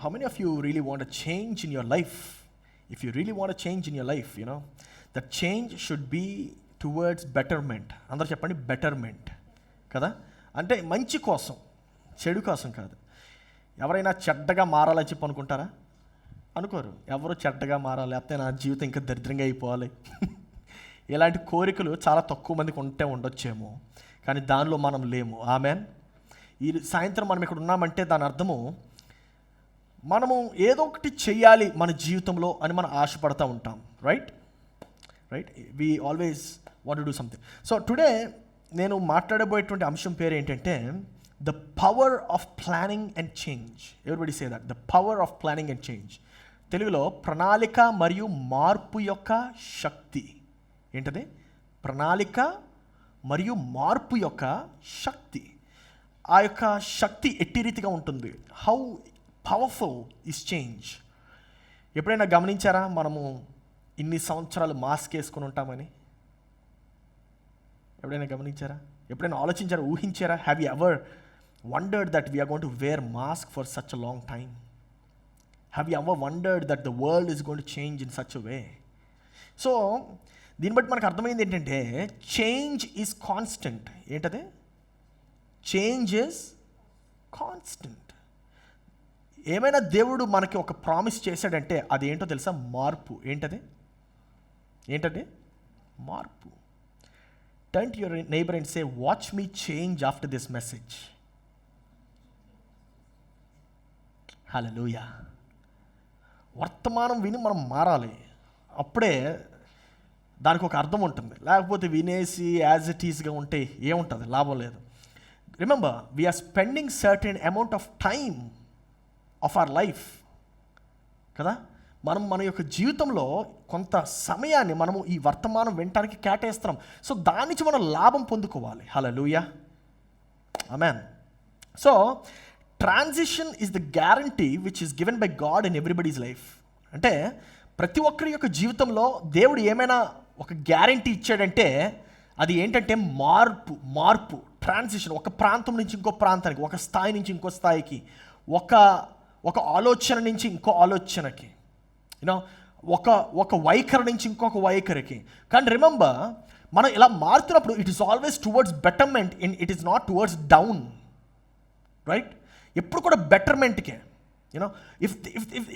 how many of you really want a change in your life? If you really want a change in your life, that change should be towards betterment. అందరూ చెప్పండి, betterment కదా. అంటే మంచి కోసం, చెడు కోసం కాదు. ఎవరైనా చెడ్డగా మారాలని చెప్పి అనుకుంటారా? అనుకోరు. ఎవరు చెడ్డగా మారాలి, లేకపోతే నా జీవితం ఇంకా దరిద్రంగా అయిపోవాలి ఇలాంటి కోరికలు చాలా తక్కువ మందికి ఉండొచ్చేమో, కానీ దానిలో మనం లేము. ఆమెన్. ఈ సాయంత్రం మనం ఇక్కడ ఉన్నామంటే దాని అర్థము మనము ఏదో ఒకటి చెయ్యాలి మన జీవితంలో అని మనం ఆశపడతా ఉంటాం. Right. We always want to do something. So today నేను మాట్లాడబోయేటువంటి అంశం పేరు ఏంటంటే the power of planning and change. Everybody say that, the power of planning and change. తెలుగులో ప్రణాళిక మరియు మార్పు యొక్క శక్తి. ఏంటది? ప్రణాళిక మరియు మార్పు యొక్క శక్తి. ఆ యొక్క శక్తి ఎట్టి రీతిగా ఉంటుంది. How powerful is change. ఎప్పుడైనా గమనించారా మనము ఇన్ని సంవత్సరాలు మాస్క్ వేసుకొని ఉంటామని? ఎప్పుడైనా గమనించారా? ఎప్పుడైనా ఆలోచించారా, ఊహించారా? Have you ever wondered that we're going to wear mask for such a long time? Have you ever wondered that the world is going to change in such a way? So దీన్ని బట్టి మనకు అర్థమైంది ఏంటంటే change is constant. ఏంటది? Change is constant. ఏమైనా దేవుడు మనకి ఒక ప్రామిస్ చేశాడంటే అది ఏంటో తెలుసా? మార్పు. ఏంటది? మార్పు. Turn to your neighbour and say, watch me change after this message. Hallelujah. వర్తమానం విని మనం మారాలి, అప్పుడే దానికి ఒక అర్థం ఉంటుంది. లేకపోతే వినేసి యాజ్ ఇట్ ఈస్గా ఉంటే ఏముంటుంది? లాభం లేదు. Remember, we are spending certain amount of time of our life కదా. మనం మన యొక్క జీవితంలో కొంత సమయాన్ని మనము ఈ వర్తమానం వినటానికి కేటాయిస్తున్నాం. సో దాని నుంచి మనం లాభం పొందుకోవాలి. Hallelujah. Amen. So transition is the guarantee which is given by God in everybody's life. అంటే ప్రతి ఒక్కరి యొక్క జీవితంలో దేవుడు ఏమైనా ఒక గ్యారంటీ ఇచ్చాడంటే అది ఏంటంటే మార్పు, ట్రాన్సిషన్. ఒక ప్రాంతం నుంచి ఇంకో ప్రాంతానికి, ఒక స్థాయి నుంచి ఇంకో స్థాయికి, ఒక ఆలోచన నుంచి ఇంకో ఆలోచనకి, ఒక వైఖరి నుంచి ఇంకొక వైఖరికి. కానీ రిమెంబర్, మనం ఇలా మారుతున్నప్పుడు it is always towards betterment, it is not towards down. Right. ఎప్పుడు కూడా బెటర్మెంట్కే.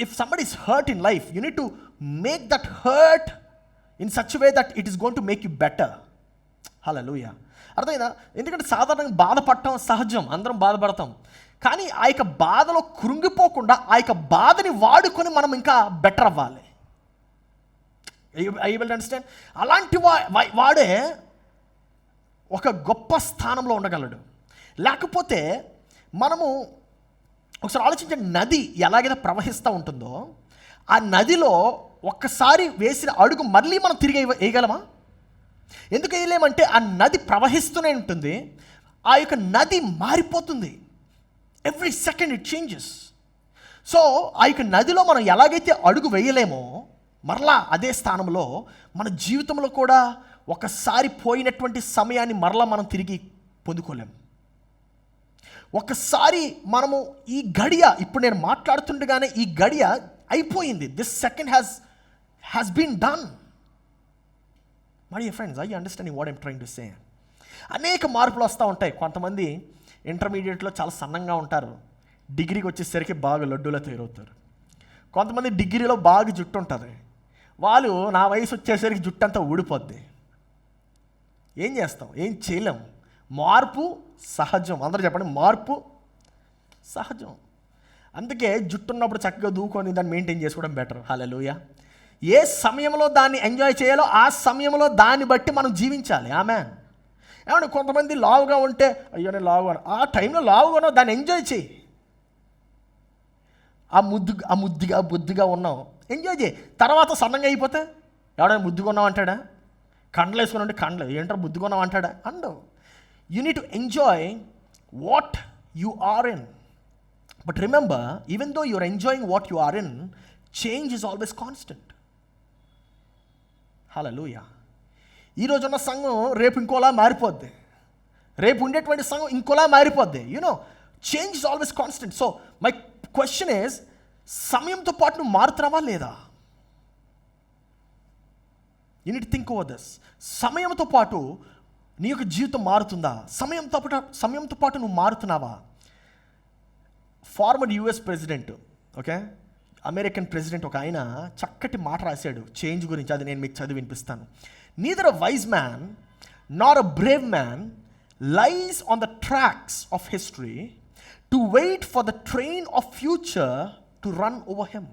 if somebody is hurt in life, you need to make that hurt in such a way that it is going to make you better. హల్లెలూయా. అర్థమైందా? ఎందుకంటే సాధారణంగా బాధపడటం సహజం, అందరం బాధపడతాం. కానీ ఆ యొక్క బాధలో కృంగిపోకుండా ఆ యొక్క బాధని వాడుకొని మనం ఇంకా బెటర్ అవ్వాలి. I will understand. అలాంటి వాడే ఒక గొప్ప స్థానంలో ఉండగలడు. లేకపోతే మనము ఒకసారి ఆలోచించే, నది ఎలాగైతే ప్రవహిస్తూ ఉంటుందో ఆ నదిలో ఒక్కసారి వేసిన అడుగు మళ్ళీ మనం తిరిగి వేయగలమా? ఎందుకు వేయలేమంటే ఆ నది ప్రవహిస్తూనే ఉంటుంది. ఆ యొక్క నది మారిపోతుంది. Every second it changes. So ఆ యొక్క నదిలో మనం ఎలాగైతే అడుగు వేయలేమో మరలా అదే స్థానంలో మన జీవితంలో కూడా ఒకసారి పోయినటువంటి సమయాన్ని మరలా మనం తిరిగి పొందుకోలేము. ఒకసారి మనము ఈ గడియ, ఇప్పుడు నేను మాట్లాడుతుండగానే ఈ గడియ అయిపోయింది. This second has been done. My dear friends, I understanding what I'm trying to say. అనేక మార్పులు వస్తూ ఉంటాయి. కొంతమంది ఇంటర్మీడియట్లో చాలా సన్నంగా ఉంటారు, డిగ్రీకి వచ్చేసరికి బాగా లడ్డూలా తయారవుతారు. కొంతమంది డిగ్రీలో బాగా జుట్టు ఉంటుంది, వాళ్ళు నా వయసు వచ్చేసరికి జుట్టు అంతా ఊడిపోద్ది. ఏం చేస్తాం? ఏం చేయలేం. మార్పు సహజం. అందరూ చెప్పండి, మార్పు సహజం. అందుకే జుట్టు ఉన్నప్పుడు చక్కగా దూకొని దాన్ని మెయింటైన్ చేసుకోవడం బెటర్. హల్లెలూయా. ఏ సమయంలో దాన్ని ఎంజాయ్ చేయాలో ఆ సమయంలో దాన్ని బట్టి మనం జీవించాలి. ఆమేన్. ఏమంటే కొంతమంది లావుగా ఉంటే, అయ్యో నేను లావుగా, ఆ టైంలో లావుగా ఉన్నావు, దాన్ని ఎంజాయ్ చేయి. ఆ బుద్ధిగా ఉన్నావు, ఎంజాయ్ చేయి. తర్వాత సన్నంగా అయిపోతే ఎవడైనా ముద్దుగా ఉన్నావు అంటాడా? కండలు వేసుకుని ఉంటే కండలు ఏంటో ముద్దుగా ఉన్నావు అంటాడా? అండవు. You need to enjoy what you are in. But remember, even though you're enjoying what you are in, change is always constant. Hallelujah. ఈ రోజున్న సంఘం రేపు ఇంకోలా మారిపోద్ది, రేపు ఉండేటువంటి సంఘం ఇంకోలా మారిపోద్ది. Change is always constant. So my question is, సమయంతో పాటు నువ్వు మారుతున్నావా లేదా? You need think over this. సమయంతో పాటు నీ యొక్క జీవితం మారుతుందా? సమయంతో పాటు నువ్వు మారుతున్నావా? Former US president, okay, American president ఒక ఆయన చక్కటి మాట రాశాడు చేంజ్ గురించి. అది నేను మీకు చదివి వినిపిస్తాను. Neither a wise man nor a brave man lies on the tracks of history to wait for the train of future to run over him.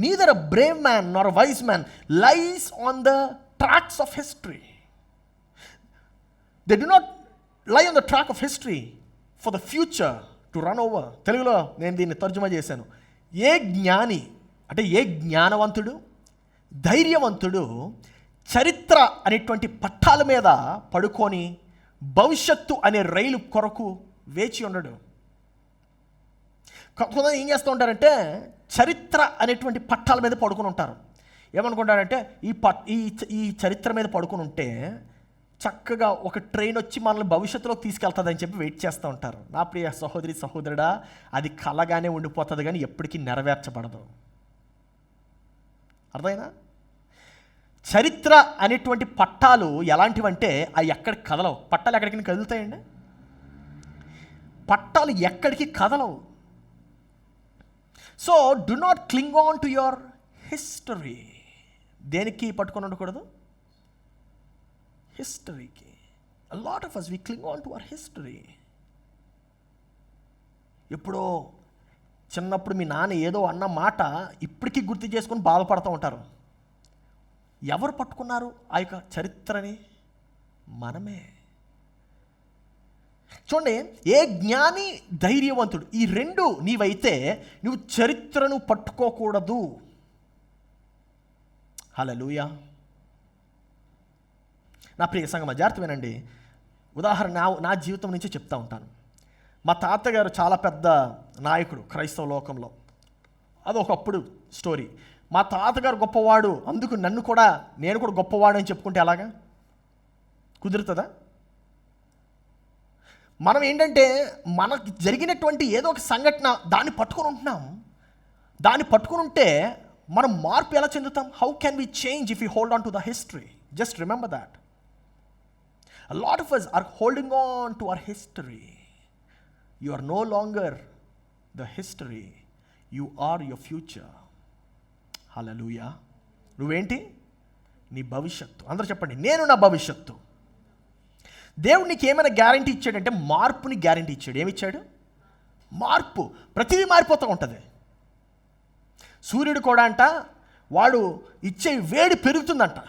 Neither a brave man nor a wise man lies on the tracks of history. They do not lie on the track of history for the future to run over. తెలుగులో నేను దీన్ని తర్జుమా చేశాను. ఏ జ్ఞాని అంటే ఏ జ్ఞానవంతుడు, ధైర్యవంతుడు చరిత్ర అనేటువంటి పట్టాల మీద పడుకొని భవిష్యత్తు అనే రైలు కొరకు వేచి ఉండడు. కొంతమంది ఏం చేస్తూ ఉంటారంటే చరిత్ర అనేటువంటి పట్టాల మీద పడుకుని ఉంటారు. ఏమనుకుంటారంటే ఈ చరిత్ర మీద పడుకుని ఉంటే చక్కగా ఒక ట్రైన్ వచ్చి మనల్ని భవిష్యత్తులోకి తీసుకెళ్తుందని చెప్పి వెయిట్ చేస్తూ ఉంటారు. నా ప్రియ సహోదరి సహోదరుడా, అది కలగానే ఉండిపోతుంది కానీ ఎప్పటికీ నెరవేర్చబడదు. అర్థమైనా? చరిత్ర అనేటువంటి పట్టాలు ఎలాంటివంటే అవి ఎక్కడికి కదలవు. పట్టాలు ఎక్కడికి కదులుతాయండి? పట్టాలు ఎక్కడికి కదలవు. So do not cling on to your history. దేనికి పట్టుకొని ఉండకూడదు? హిస్టరీకి. A lot of us we cling on to our history. ఎప్పుడో చిన్నప్పుడు మీ నాన్న ఏదో అన్న మాట ఇప్పటికీ గుర్తు చేసుకొని బాధపడుతూ ఉంటారు. ఎవరు పట్టుకున్నారు ఆ యొక్క చరిత్రని? మనమే. చూడండి, ఏ జ్ఞాని ధైర్యవంతుడు, ఈ రెండు నీవైతే నువ్వు చరిత్రను పట్టుకోకూడదు. హల్లెలూయా. నా ప్రియ సంగమా, జాగ్రత్త వినండి. ఉదాహరణ నా జీవితం నుంచి చెప్తా ఉంటాను. మా తాతగారు చాలా పెద్ద నాయకుడు క్రైస్తవ లోకంలో. అది ఒకప్పుడు స్టోరీ. మా తాతగారు గొప్పవాడు, అందుకు నేను కూడా గొప్పవాడు అని చెప్పుకుంటే ఎలాగా కుదురుతుందా? మనం ఏంటంటే మనకు జరిగినటువంటి ఏదో ఒక సంఘటన దాన్ని పట్టుకొని ఉంటున్నాం. దాన్ని పట్టుకుని ఉంటే మనం మార్పు ఎలా చెందుతాం? How can we change if you hold on to the history? Just remember that. A lot of us are holding on to our history. You are no longer the history. You are your future. Hallelujah. నువ్వేంటి? నీ భవిష్యత్తు. అందరూ చెప్పండి, నేను నా భవిష్యత్తు. దేవుడు నీకు ఏమైనా గ్యారంటీ ఇచ్చాడంటే మార్పుని గ్యారంటీ ఇచ్చాడు. ఏమిచ్చాడు? మార్పు. ప్రతిదీ మారిపోతూ ఉంటుంది. సూర్యుడు కూడా అంట వాడు ఇచ్చే వేడి పెరుగుతుందంట.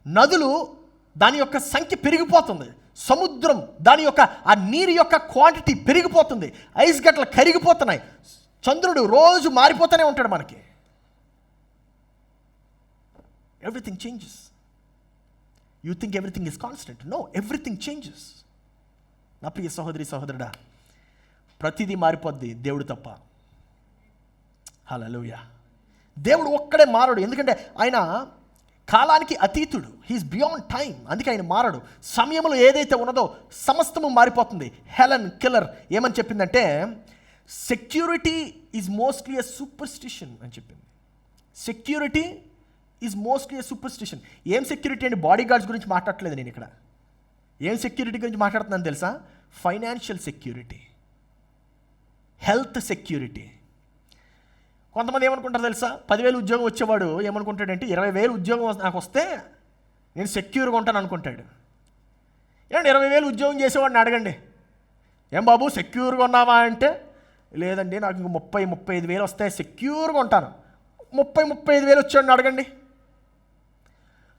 నదులు దాని యొక్క సంఖ్య పెరిగిపోతుంది. సముద్రం దాని యొక్క ఆ నీరు యొక్క క్వాంటిటీ పెరిగిపోతుంది. ఐస్ గట్ల కరిగిపోతున్నాయి. చంద్రుడు రోజు మారిపోతూనే ఉంటాడు మనకి. Everything changes. You think everything is constant. No, everything changes. నా ప్రియ సహోదరి సహోదరుడా, ప్రతిదీ మారిపోద్ది, దేవుడు తప్ప. హల్లెలూయా. దేవుడు ఒక్కడే మారడు. ఎందుకంటే ఆయన కాలానికి అతీతుడు. He is beyond time. అందుకే ఆయన మారడు. సమయంలో ఏదైతే ఉన్నదో సమస్తము మారిపోతుంది. హెలెన్ కెల్లర్ ఏమని చెప్పిందంటే security is mostly a superstition అని చెప్పింది. Security is mostly a superstition. ఏం సెక్యూరిటీ అండి? బాడీ గార్డ్స్ గురించి మాట్లాడట్లేదు నేను ఇక్కడ. ఏం సెక్యూరిటీ గురించి మాట్లాడుతున్నాను తెలుసా? Financial security, health security. కొంతమంది ఏమనుకుంటారు తెలుసా? 10,000 ఉద్యోగం వచ్చేవాడు ఏమనుకుంటాడంటే 20,000 ఉద్యోగం నాకు వస్తే నేను సెక్యూర్గా ఉంటాను అనుకుంటాడు. ఏమంటే 20,000 ఉద్యోగం చేసేవాడిని అడగండి, ఏం బాబు సెక్యూర్గా ఉన్నావా అంటే, లేదండి నాకు ఇంక 30,000-35,000 వస్తాయి, సెక్యూర్గా ఉంటాను. 30,000-35,000 వచ్చాడని అడగండి,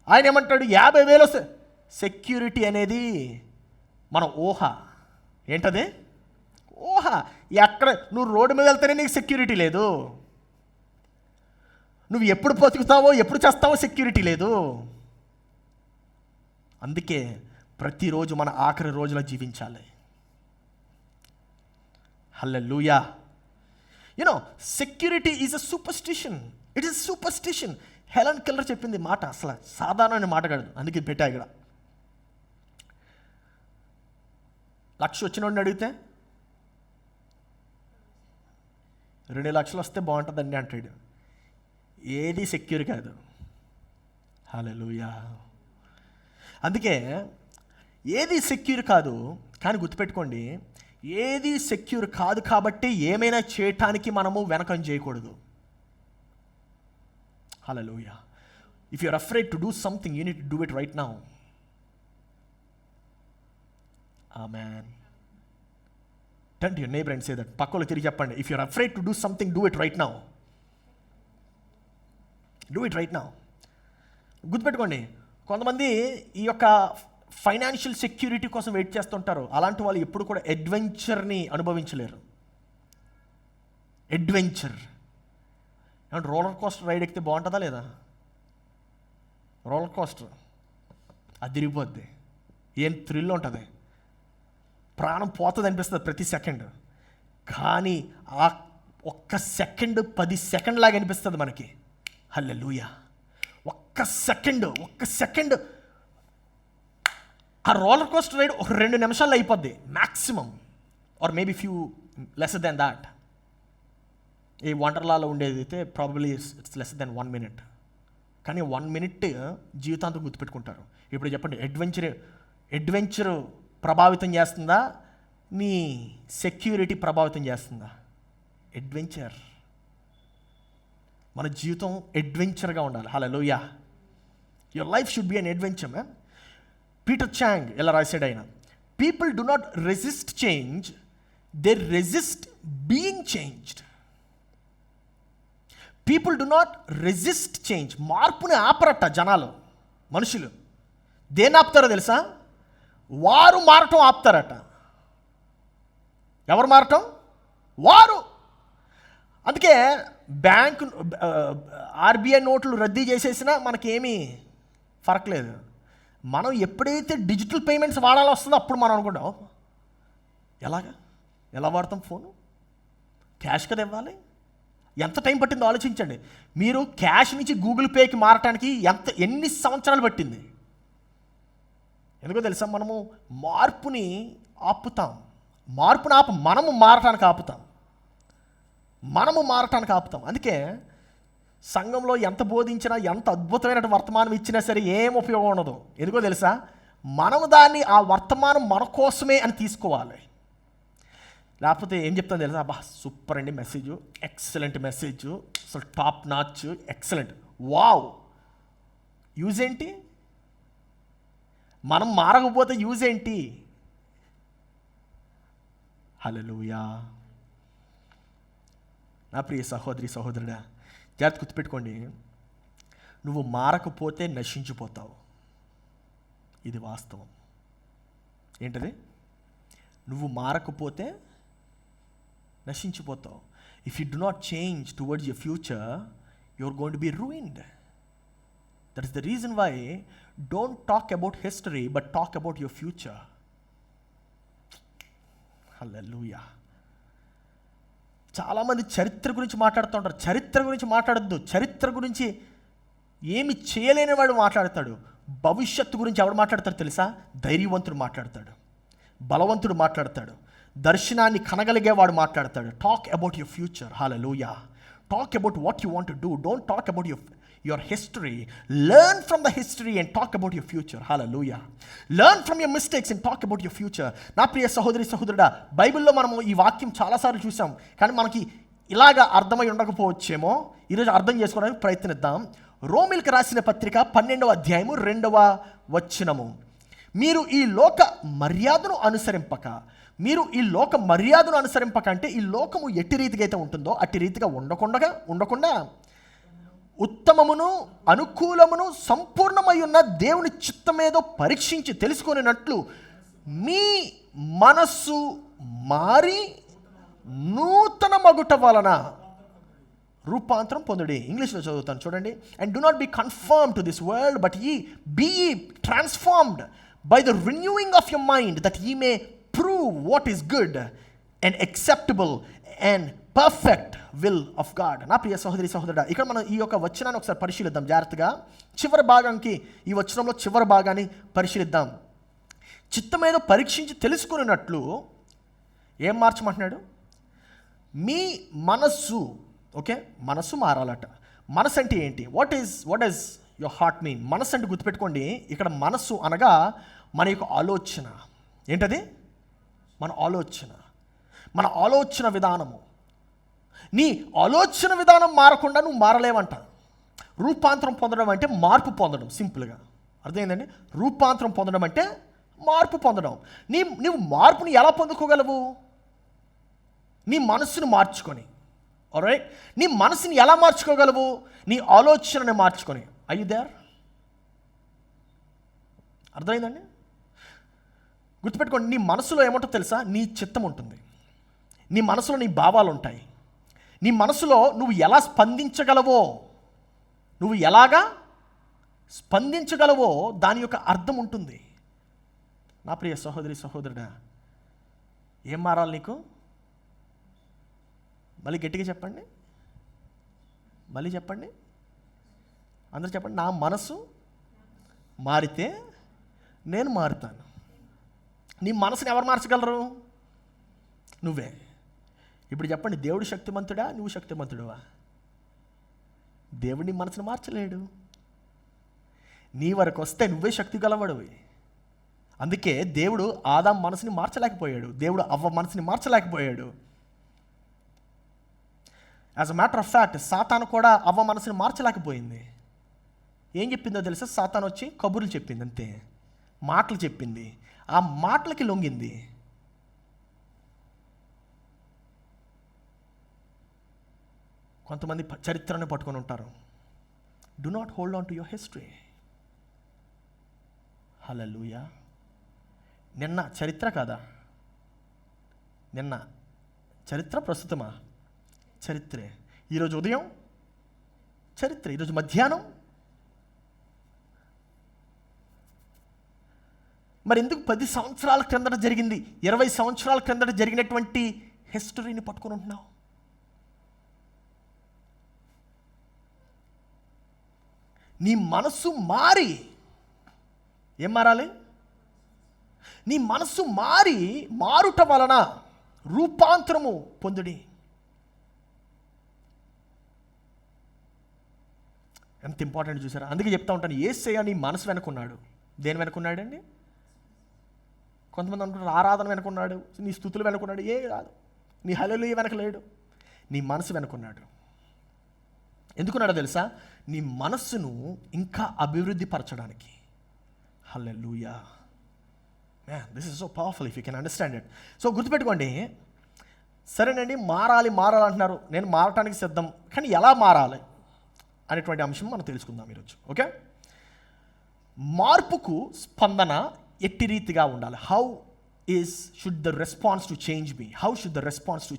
ఆయన ఏమంటాడు 50,000 వస్తాయి. సెక్యూరిటీ అనేది మన ఊహ. ఏంటది? ఊహ. ఎక్కడ నువ్వు రోడ్డు మీద వెళ్తేనే నీకు సెక్యూరిటీ లేదు. నువ్వు ఎప్పుడు బతుకుతావో ఎప్పుడు చేస్తావో సెక్యూరిటీ లేదు. అందుకే ప్రతిరోజు మన ఆఖరి రోజులో జీవించాలి. Hallelujah. You know security is a superstition. It is superstition. Helen Keller చెప్పింది మాట అసలు సాధారణమైన మాట కాదు. అందుకే పెట్టా ఇక్కడ. 1,00,000 వచ్చినోడిని అడిగితే 2 లక్షలు వస్తే బాగుంటుందండి అంటాడు. ఏది సెక్యూర్ కాదు. హల్లెలూయా. అందుకే ఏది సెక్యూర్ కాదు, కానీ గుర్తుపెట్టుకోండి, ఏది సెక్యూర్ కాదు కాబట్టి ఏమైనా చేయటానికి మనము వెనకం చేయకూడదు. Hallelujah. If you are afraid to do something, you need to do it right now. Amen. Turn to your neighbour and say that. పక్కలో తిరిగి చెప్పండి, if you are afraid to do something, do it right now. Do it right now. గుర్తుపెట్టుకోండి, కొంతమంది ఈ యొక్క financial security కోసం wait చేస్తుంటారు. అలాంటి వాళ్ళు ఎప్పుడు కూడా అడ్వెంచర్ని అనుభవించలేరు. అడ్వెంచర్ ఏమంటే రోలర్ కోస్టర్ రైడ్ ఎక్కితే బాగుంటుందా లేదా? రోలర్ కోస్టర్ అది తిరిగిపోద్ది, ఏం థ్రిల్ ఉంటుంది, ప్రాణం పోతుంది అనిపిస్తుంది ప్రతి సెకండ్. కానీ ఆ ఒక్క సెకండ్ 10 సెకండ్ లాగా అనిపిస్తుంది మనకి. హల్లెలూయా. ఒక్క సెకండ్ ఆ రోలర్ కోస్టర్ రైడ్ ఒక 2 నిమిషాల్లో అయిపోద్ది maximum, or maybe few lesser than that. ఈ వండర్లాలో ఉండేది అయితే probably it's less than 1 minute. కానీ 1 minute జీవితాంతం గుర్తుపెట్టుకుంటారు. ఇప్పుడు చెప్పండి, అడ్వెంచర్ ప్రభావితం చేస్తుందా, నీ సెక్యూరిటీ ప్రభావితం చేస్తుందా? అడ్వెంచర్. మన జీవితం అడ్వెంచర్గా ఉండాలి. Hallelujah. Your life should be an adventure man. Peter Chang ఎలా రాశాడు ఆయన, people do not resist change, they resist being changed. People do not resist change. మార్పుని ఆపరట జనాలు, మనుషులు. దేన్ని ఆపుతారో తెలుసా? వారు మారటం ఆపుతారట. ఎవరు మారటం? వారు. అందుకే బ్యాంకు ఆర్బీఐ నోట్లు రద్దీ చేసేసినా మనకేమీ ఫరక్ లేదు. మనం ఎప్పుడైతే డిజిటల్ పేమెంట్స్ వాడాలో వస్తుందో అప్పుడు మనం అనుకుంటాం, ఎలా వాడతాం ఫోను? క్యాష్ కదా ఇవ్వాలి. ఎంత టైం పట్టిందో ఆలోచించండి. మీరు క్యాష్ నుంచి గూగుల్ పేకి మారటానికి ఎన్ని సంవత్సరాలు పట్టింది? ఎందుకో తెలుసా? మనము మార్పుని ఆపుతాం. మనము మారటానికి ఆపుతాం. అందుకే సంఘంలో ఎంత బోధించినా, ఎంత అద్భుతమైన వర్తమానం ఇచ్చినా సరే ఏం ఉపయోగం ఉండదు. ఎందుకో తెలుసా? మనము దాన్ని, ఆ వర్తమానం మన కోసమే అని తీసుకోవాలి. లేకపోతే ఏం చెప్తాను తెలుసా? అబ్బా సూపర్ అండి మెసేజ్, ఎక్సలెంట్ మెసేజ్, అసలు top notch, excellent, wow. Use ఏంటి? మనం మారకపోతే యూజ్ ఏంటి? హల్లెలూయా. నా ప్రియ సహోదరి సహోదరుడా, జాగ్రత్త గుర్తుపెట్టుకోండి, నువ్వు మారకపోతే నశించిపోతావు. ఇది వాస్తవం. ఏంటది? నువ్వు మారకపోతే నశించిపోతావు. If you do not change towards your future, you are going to be ruined. That is the reason why don't talk about history but talk about your future. Hallelujah. చాలామంది చరిత్ర గురించి మాట్లాడుతూ ఉంటారు. చరిత్ర గురించి మాట్లాడద్దు. చరిత్ర గురించి ఏమి చేయలేని వాడు మాట్లాడతాడు. భవిష్యత్తు గురించి ఎవడు మాట్లాడతాడు తెలుసా? ధైర్యవంతుడు మాట్లాడతాడు, బలవంతుడు మాట్లాడతాడు, దర్శనాన్ని కనగలిగేవాడు మాట్లాడతాడు. Talk about your future. Hallelujah. Talk about what you want to do. Don't talk about your history. Learn from the history and talk about your future. Hallelujah. Learn from your mistakes and talk about your future. నా ప్రియ సహోదరి సహోదరుడా, బైబిల్లో మనము ఈ వాక్యం చాలాసార్లు చూసాం, కానీ మనకి ఇలాగా అర్థమై ఉండకపోవచ్చేమో. ఈరోజు అర్థం చేసుకోవడానికి ప్రయత్నిద్దాం. రోమిల్కి రాసిన పత్రిక 12వ అధ్యాయము 2వ వచనము. మీరు ఈ లోక మర్యాదను అనుసరింపక అంటే ఈ లోకము ఎట్టి రీతిగా అయితే ఉంటుందో అట్టి రీతిగా ఉండకుండా ఉత్తమమును అనుకూలమును సంపూర్ణమై ఉన్న దేవుని చిత్తమేదో పరీక్షించి తెలుసుకునేటట్లు మీ మనస్సు మారి నూతన మగుట వలన రూపాంతరం పొందుడి. ఇంగ్లీష్లో చదువుతాను చూడండి. And do not be conformed to this world but be transformed by the renewing of your mind that ye may prove what is good and acceptable and perfect will of God. నా ప్రియ సహోదరి సహోదరుడా, ఇక్కడ మనం ఈ యొక్క వచనాన్ని ఒకసారి పరిశీలిద్దాం జాగ్రత్తగా. ఈ వచనంలో చివరి భాగాన్ని పరిశీలిద్దాం. చిత్తమేదో పరీక్షించి తెలుసుకున్నట్లు ఏం మార్చమంటున్నాడు? మీ మనస్సు, ఓకే, మనస్సు మారాలట. మనసు అంటే ఏంటి? What is your heart mean? మనసు అంటే గుర్తుపెట్టుకోండి, ఇక్కడ మనస్సు అనగా మన యొక్క ఆలోచన. ఏంటది? మన ఆలోచన విధానము. నీ ఆలోచన విధానం మారకుండా నువ్వు మారలేవంట. రూపాంతరం పొందడం అంటే మార్పు పొందడం, సింపుల్గా అర్థమైందండి. రూపాంతరం పొందడం అంటే మార్పు పొందడం. నువ్వు మార్పుని ఎలా పొందుకోగలవు? నీ మనస్సును మార్చుకొని. ఆల్రైట్, నీ మనసుని ఎలా మార్చుకోగలవు? నీ ఆలోచనని మార్చుకొని. Are you there? అర్థమైందండి? గుర్తుపెట్టుకోండి, నీ మనసులో ఏముంటుందో తెలుసా? నీ చిత్తం ఉంటుంది, నీ మనసులో నీ భావాలు ఉంటాయి, నీ మనసులో నువ్వు ఎలా స్పందించగలవో దాని యొక్క అర్థం ఉంటుంది. నా ప్రియ సహోదరి సహోదరుడా, ఏం మారాలి నీకు? మళ్ళీ గట్టిగా చెప్పండి, అందరూ చెప్పండి. నా మనసు మారితే నేను మారుతాను. నీ మనసుని ఎవరు మార్చగలరు? నువ్వే. ఇప్పుడు చెప్పండి, దేవుడు శక్తిమంతుడా, నువ్వు శక్తిమంతుడువా? దేవుడి మనసును మార్చలేడు. నీ వరకు వస్తే నువ్వే శక్తి గలవాడివి. అందుకే దేవుడు ఆదాం మనసుని మార్చలేకపోయాడు, దేవుడు అవ్వ మనసుని మార్చలేకపోయాడు. As a matter of fact, సాతాను కూడా అవ్వ మనసుని మార్చలేకపోయింది. ఏం చెప్పిందో తెలుసా? సాతాను వచ్చి కబుర్లు చెప్పింది, అంతే, మాటలు చెప్పింది, ఆ మాటలకి లొంగింది. కొంతమంది చరిత్రను పట్టుకొని ఉంటారు. Do not hold on to your history. Hallelujah. నిన్న చరిత్ర కాదా? నిన్న చరిత్ర, ప్రస్తుతమా? చరిత్రే. ఈరోజు ఉదయం చరిత్ర, ఈరోజు మధ్యాహ్నం. మరి ఎందుకు 10 సంవత్సరాల క్రిందట జరిగింది, 20 సంవత్సరాల క్రిందట జరిగినటువంటి హిస్టరీని పట్టుకొని ఉంటున్నావు? నీ మనస్సు మారి, ఏం మారాలి? నీ మనస్సు మారుట వలన రూపాంతరము పొందుడి. ఎంత ఇంపార్టెంట్ చూసారా? అందుకే చెప్తా ఉంటాను, యేసయ్య నీ మనసు వెనుకున్నాడు. దేని వెనుకున్నాడండి? కొంతమంది అనుకుంటారు ఆరాధన వెనుకున్నాడు, నీ స్తుతులు వెనుకున్నాడు. ఏ కాదు, నీ హల్లెలూయా వెనక లేడు, నీ మనసు వెనుకున్నాడు. ఎందుకున్నాడో తెలుసా? నీ మనస్సును ఇంకా అభివృద్ధి పరచడానికి. Hallelujah. This is so powerful if you can understand it. So గుర్తుపెట్టుకోండి, సరేనండి, మారాలి అంటున్నారు, నేను మారటానికి సిద్ధం, కానీ ఎలా మారాలి అనేటువంటి అంశం మనం తెలుసుకుందాం ఈరోజు. ఓకే, మార్పుకు స్పందన ఎట్టి రీతిగా ఉండాలి. Should the response to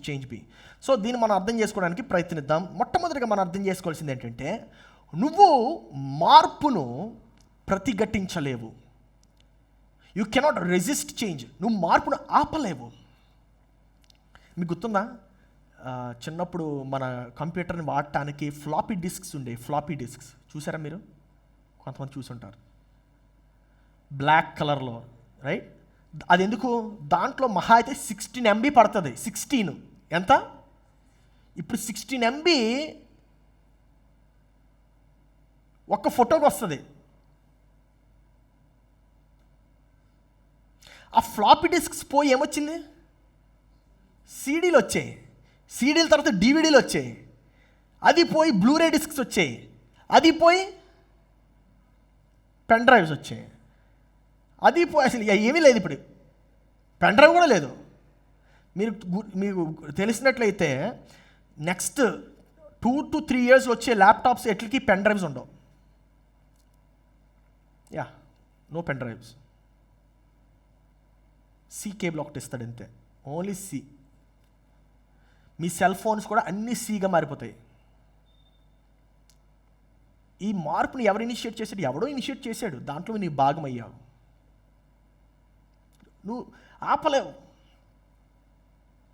change be? So దీన్ని మనం అర్థం చేసుకోవడానికి ప్రయత్నిద్దాం. మొట్టమొదటిగా మనం అర్థం చేసుకోవాల్సింది ఏంటంటే, నువ్వు మార్పును ప్రతిఘటించలేవు. You cannot resist change. నువ్వు మార్పును ఆపలేవు. మీకు గుర్తుందా, చిన్నప్పుడు మన కంప్యూటర్ని వాడటానికి ఫ్లాపీ డిస్క్స్ ఉండే. ఫ్లాపీ డిస్క్స్ చూసారా మీరు? కొంతమంది చూసుంటారు, బ్లాక్ కలర్లో, రైట్? అది ఎందుకు? దాంట్లో మహా అయితే 16 MB పడుతుంది. 16 ఎంత? ఇప్పుడు 16 MB ఒక్క ఫోటోకి వస్తుంది. ఆ ఫ్లాపీ డిస్క్స్ పోయి ఏమొచ్చింది? సీడీలు వచ్చాయి. సీడీల తర్వాత డివిడీలు వచ్చాయి. అది పోయి బ్లూరే డిస్క్స్ వచ్చాయి. అది పోయి పెన్ డ్రైవ్స్ వచ్చాయి. అది పోయి అసలు ఏమీ లేదు. ఇప్పుడు పెన్ డ్రైవ్ కూడా లేదు. మీకు తెలిసినట్లయితే నెక్స్ట్ 2 to 3 years వచ్చే ల్యాప్టాప్స్ ఎట్లకి పెన్ డ్రైవ్స్ ఉండవు. No pen drives. C cable ఒకటి ఇస్తాడు అంతే, ఓన్లీ సి. మీ సెల్ ఫోన్స్ కూడా అన్నీ సిగా మారిపోతాయి. ఈ మార్పుని ఎవరు ఇనిషియేట్ చేశాడు? ఎవడో ఇనిషియేట్ చేశాడు, దాంట్లో నీకు భాగం అయ్యావు. నువ్వు ఆపలేవు.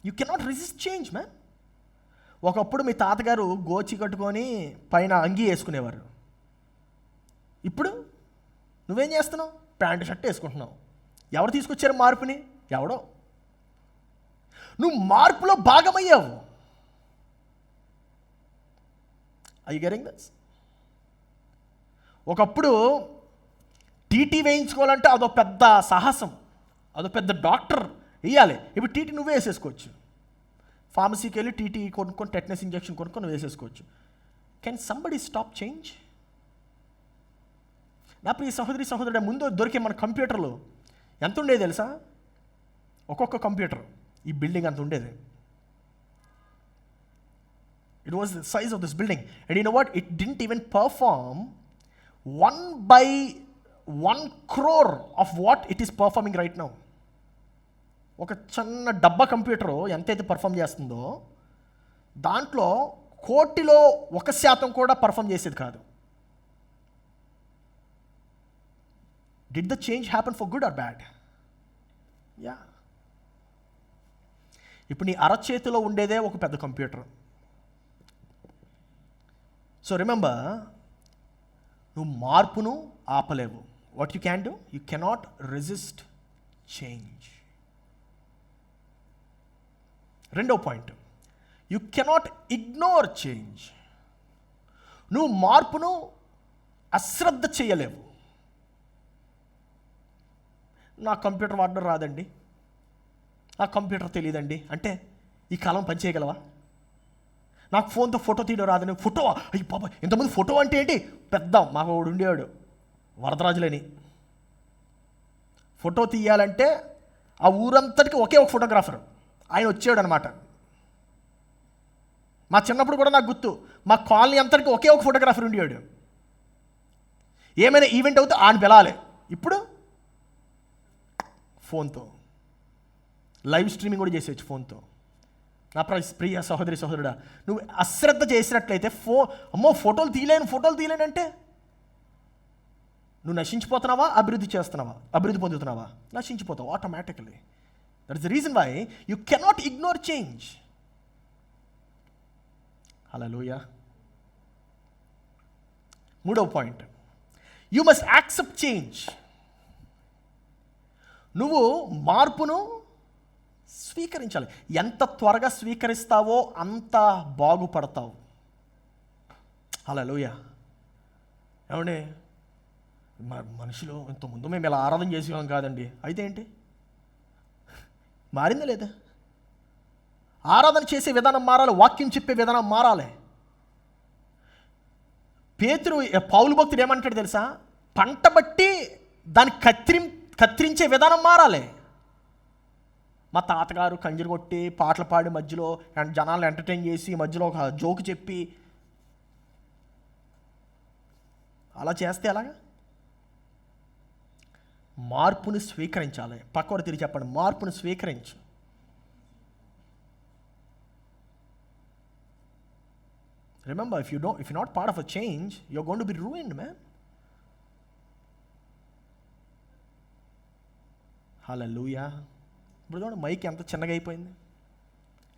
You cannot resist change man. ఒకప్పుడు మీ తాతగారు గోచి కట్టుకొని పైన అంగీ వేసుకునేవారు. ఇప్పుడు నువ్వేం చేస్తున్నావు? ప్యాంటు షర్ట్ వేసుకుంటున్నావు. ఎవరు తీసుకొచ్చారు మార్పుని? ఎవడో. నువ్వు మార్పులో భాగమయ్యావు. I you getting this? ఒకప్పుడు టీటీ వేయించుకోవాలంటే అదో పెద్ద సాహసం, అదో పెద్ద డాక్టర్ వేయాలి. ఇప్పుడు టీటీ నువ్వే వేసేసుకోవచ్చు. ఫార్మసీకి వెళ్ళి టీటీ కొనుక్కొని టెటనస్ ఇంజెక్షన్ కొనుక్కొని నువ్వు వేసేసుకోవచ్చు. Can somebody stop change? నా ప్రియ సహోదరి సహోదరుడు, ముందు దొరికే మన కంప్యూటర్లు ఎంత ఉండేది తెలుసా? ఒక్కొక్క కంప్యూటర్ ఈ బిల్డింగ్ అంత ఉండేది. It was the size of this building. And you know what, it didn't even perform 1/1 crore of what it is performing right now. ఒక చిన్న డబ్బా కంప్యూటరు ఎంతైతే పర్ఫామ్ చేస్తుందో దాంట్లో 1,00,00,000 కూడా పర్ఫామ్ చేసేది కాదు. Did the change happen for good or bad? Yeah. ఇప్పుడు నీ అరచేతిలో ఉండేదే ఒక పెద్ద కంప్యూటర్. సో రిమెంబర్, నువ్వు మార్పును ఆపలేవు. What you can do, you cannot resist change. రెండో point, you cannot ignore change. నువ్వు మార్పును అశ్రద్ధ చేయలేవు. నాకు కంప్యూటర్ వాడడం రాదండి, నాకు కంప్యూటర్ తెలియదండి అంటే ఈ కాలం పని చేయగలవా? నాకు ఫోన్తో ఫోటో తీయడం రాదని, ఫోటో అయ్యి బాబా, ఇంతమంది ఫోటో అంటే ఏంటి పెద్ద, మాకు వాడు ఉండేవాడు వరదరాజులని. ఫోటో తీయాలంటే ఆ ఊరంతటికి ఒకే ఒక ఫోటోగ్రాఫర్, ఆయన వచ్చాడు అనమాట. మా చిన్నప్పుడు కూడా నాకు గుర్తు, మా కాలనీ అంతటికి ఒకే ఒక ఫోటోగ్రాఫర్ ఉండేవాడు. ఏమైనా ఈవెంట్ అవుతే ఆయన పిలాలి. ఇప్పుడు ఫోన్తో లైవ్ స్ట్రీమింగ్ కూడా చేసేయచ్చు ఫోన్తో. నా ప్రియ సహోదరి సహోదరుడా, నువ్వు అశ్రద్ధ చేసినట్లయితే అమ్మో ఫోటోలు తీయలేను అంటే నువ్వు నశించిపోతున్నావా, అభివృద్ధి పొందుతున్నావా? నశించిపోతావు automatically. That is the reason why you cannot ignore change. Hallelujah. మూడవ point, you must accept change. నువ్వు మార్పును స్వీకరించాలి. ఎంత త్వరగా స్వీకరిస్తావో అంత బాగుపడతావు. హల్లెలూయా. ఏమండి, మనుషులు ఇంతకుముందు మేము ఇలా ఆరాధన చేసేవాళ్ళం కాదండి, అయితే ఏంటి మారిందా లేదా? ఆరాధన చేసే విధానం మారాలి, వాక్యం చెప్పే విధానం మారాలి. పౌలు భక్తుడు ఏమంటాడు తెలుసా? పంట బట్టి దాన్ని కత్తిరించే విధానం మారాలి. మా తాతగారు కంజరు కొట్టి పాటలు పాడి మధ్యలో జనాలను ఎంటర్టైన్ చేసి మధ్యలో ఒక జోకు చెప్పి అలా చేస్తే ఎలాగా? మార్పుని స్వీకరించాలి. పక్కవాడు తిరిగి చెప్పండి, మార్పుని స్వీకరించు. Remember, if you're not part of a change, you're going to be ruined, man. Hallelujah. ఇప్పుడు చూడండి, మైక్ ఎంత చిన్నగా అయిపోయింది.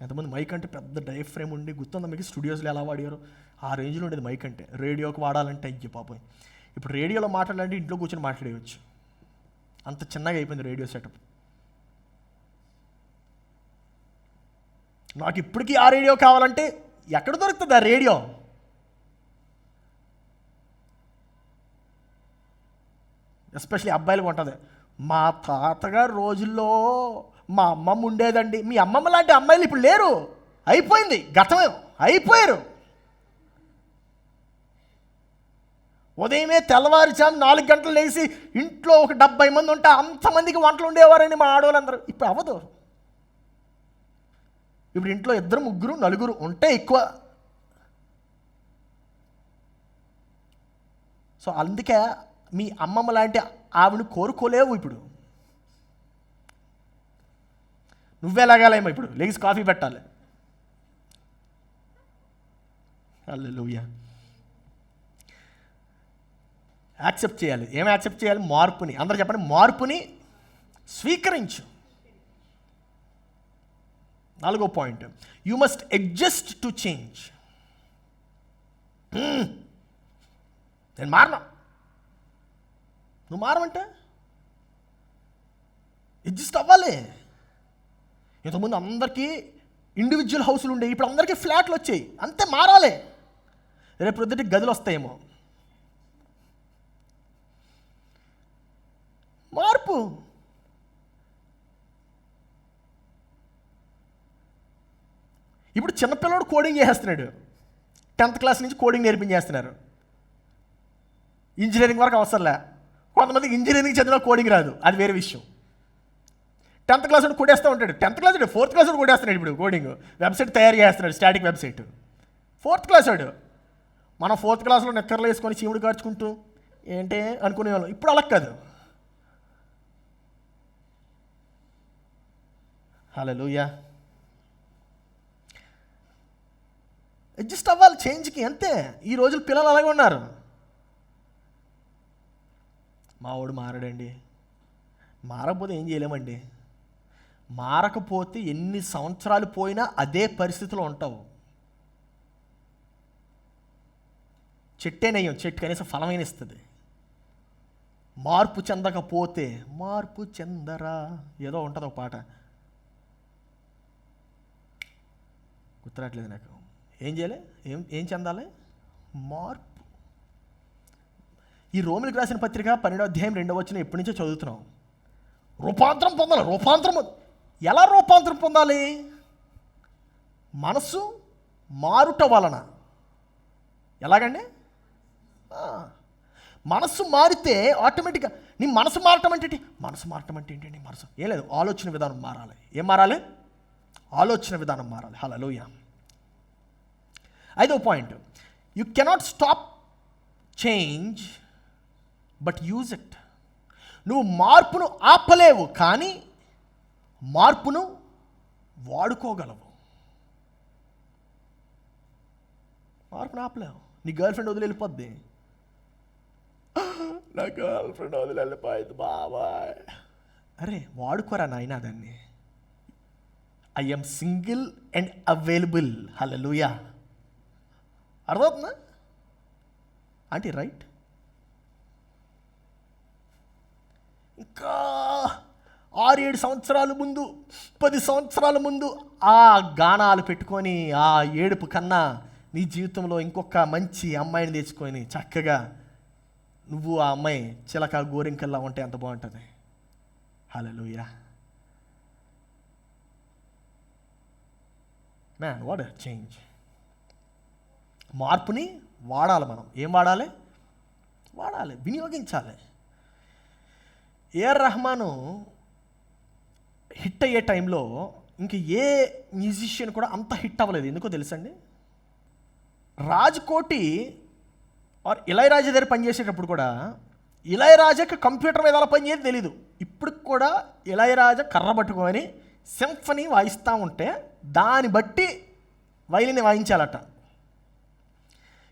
ఎంతమంది మైక్ అంటే పెద్ద డయాఫ్రేమ్ ఉండి, గుర్తుందా మీకు స్టూడియోస్లో ఎలా వాడారు? ఆ రేంజ్లో ఉండేది మైక్ అంటే. రేడియోకి వాడాలంటే అయ్యి పాపం, ఇప్పుడు రేడియోలో మాట్లాడాలంటే ఇంట్లో కూర్చొని మాట్లాడేయచ్చు, అంత చిన్నగా అయిపోయింది రేడియో సెటప్. నాకు ఇప్పటికీ ఆ రేడియో కావాలంటే ఎక్కడ దొరుకుతుంది ఆ రేడియో? ఎస్పెషలీ అబ్బాయిలకు ఉంటుంది. మా తాతగారు రోజుల్లో మా అమ్మమ్మ ఉండేదండి. మీ అమ్మమ్మ లాంటి అమ్మాయిలు ఇప్పుడు లేరు, అయిపోయింది, గతమే అయిపోయారు. ఉదయమే తెల్లవారుజాము 4 గంటలు లేచి ఇంట్లో ఒక 70 మంది ఉంటే అంతమందికి వంటలు ఉండేవారని మా ఆడవాళ్ళందరూ. ఇప్పుడు అవ్వదు. ఇప్పుడు ఇంట్లో 2, 3, 4 ఉంటే ఎక్కువ. సో అందుకే మీ అమ్మమ్మ లాంటి ఆవిడని కోరుకోలేవు. ఇప్పుడు నువ్వెలాగాలేమో ఇప్పుడు లేచి కాఫీ పెట్టాలి. హల్లెలూయా. యాక్సెప్ట్ చేయాలి. ఏం యాక్సెప్ట్ చేయాలి? మార్పుని. అందరూ చెప్పండి, మార్పుని స్వీకరించు. 4వ point, you must adjust to change. నేను మారను. నువ్వు మారమంటే అడ్జస్ట్ అవ్వాలి. ఇంతకుముందు అందరికీ ఇండివిజువల్ హౌస్లు ఉండేవి, ఇప్పుడు అందరికీ ఫ్లాట్లు వచ్చాయి, అంతే మారాలి. రేపు పొద్దుటి గదులు వస్తాయేమో. మార్పు. ఇప్పుడు చిన్నపిల్లడు కోడింగ్ చేసేస్తున్నాడు, 10th క్లాస్ నుంచి కోడింగ్ నేర్పించేస్తున్నారు. ఇంజనీరింగ్ వరకు అవసరంలే. కొంతమందికి ఇంజనీరింగ్ చదివిన కోడింగ్ రాదు, అది వేరే విషయం. 10th క్లాస్ వాడు కొట్టేస్తూ ఉంటాడు. 10th క్లాస్ వాడు 4th క్లాస్ వాడు కొట్టేస్తున్నాడు. ఇప్పుడు కోడింగ్ వెబ్సైట్ తయారు చేస్తున్నాడు, స్టాటిక్ వెబ్సైట్. 4th క్లాస్ వాడు. మనం 4th క్లాస్లో నిక్కర్లు వేసుకొని చీముడు కార్చుకుంటూ ఏంటి అనుకునేవాళ్ళం. ఇప్పుడు అలా కాదు. హల్లెలూయా. అడ్జస్ట్ అవ్వాలి చేంజ్కి, అంతే. ఈ రోజులు పిల్లలు అలాగే ఉన్నారు. మావాడు మారడండి. మారకపోతే ఏం చేయలేమండి. మారకపోతే ఎన్ని సంవత్సరాలు పోయినా అదే పరిస్థితిలో ఉంటావు. చెట్టేనయ్యం, చెట్టు కనీసం ఫలమైన ఇస్తుంది. మార్పు చెందకపోతే మార్పు చెందరా ఏదో ఉంటుంది ఒక పాట, గుర్తురాట్లేదు నాకు. ఏం చేయాలి, ఏం చెందాలి? మార్పు. ఈ రోమిలకు రాసిన పత్రిక 12వ అధ్యాయం 2వ వచనం ఎప్పటి నుంచో చదువుతున్నాం. రూపాంతరం పొందాలి. రూపాంతరం ఎలా రూపాంతరం పొందాలి? మనసు మారుట వలన. ఎలాగండి? మనసు మారితే ఆటోమేటిక్గా నీ మనసు మారటం అంటే మనసు మారటం అంటే ఏంటండి? మనసు ఏం లేదు, ఆలోచన విధానం మారాలి. ఏం మారాలి? ఆలోచన విధానం మారాలి. హల్లెలూయా. 5వ point, you cannot stop change but use it. నువ్వు మార్పును ఆపలేవు, కానీ మార్పును వాడుకోగలవు. మార్పును ఆపలేవు. నీ గర్ల్ ఫ్రెండ్ వదిలి వెళ్ళిపోద్ది. నా గర్ల్ ఫ్రెండ్ వదిలి వెళ్ళిపోయింది బాబాయ్. అరే వాడుకోరా నాయనా దాన్ని. I am single and available. Hallelujah. అర్థమవుతుందా అంటే? రైట్. ఇంకా 6-7 సంవత్సరాల ముందు, 10 సంవత్సరాల ముందు ఆ గానాలు పెట్టుకొని ఆ ఏడుపు కన్నా నీ జీవితంలో ఇంకొక మంచి అమ్మాయిని తెచ్చుకొని చక్కగా నువ్వు ఆ అమ్మాయి చిలక గోరింకల్లా ఉంటే ఎంత బాగుంటుంది. Hallelujah. Man, what a change. మార్పుని వాడాలి. మనం ఏం వాడాలి? వాడాలి, వినియోగించాలి. ఏఆర్ రెహమాను హిట్ అయ్యే టైంలో ఇంక ఏ మ్యూజిషియన్ కూడా అంత హిట్ అవ్వలేదు. ఎందుకో తెలుసండి? రాజ్కోటి ఆర్ ఇళయరాజా దగ్గర పనిచేసేటప్పుడు కూడా ఇళయరాజాకి కంప్యూటర్ మీద ఎలా పనిచేయదు తెలీదు. ఇప్పుడు కూడా ఇళయరాజా కర్ర పట్టుకొని సింఫనీ వాయిస్తూ ఉంటే దాన్ని బట్టి వైలిన్ వాయించాలట.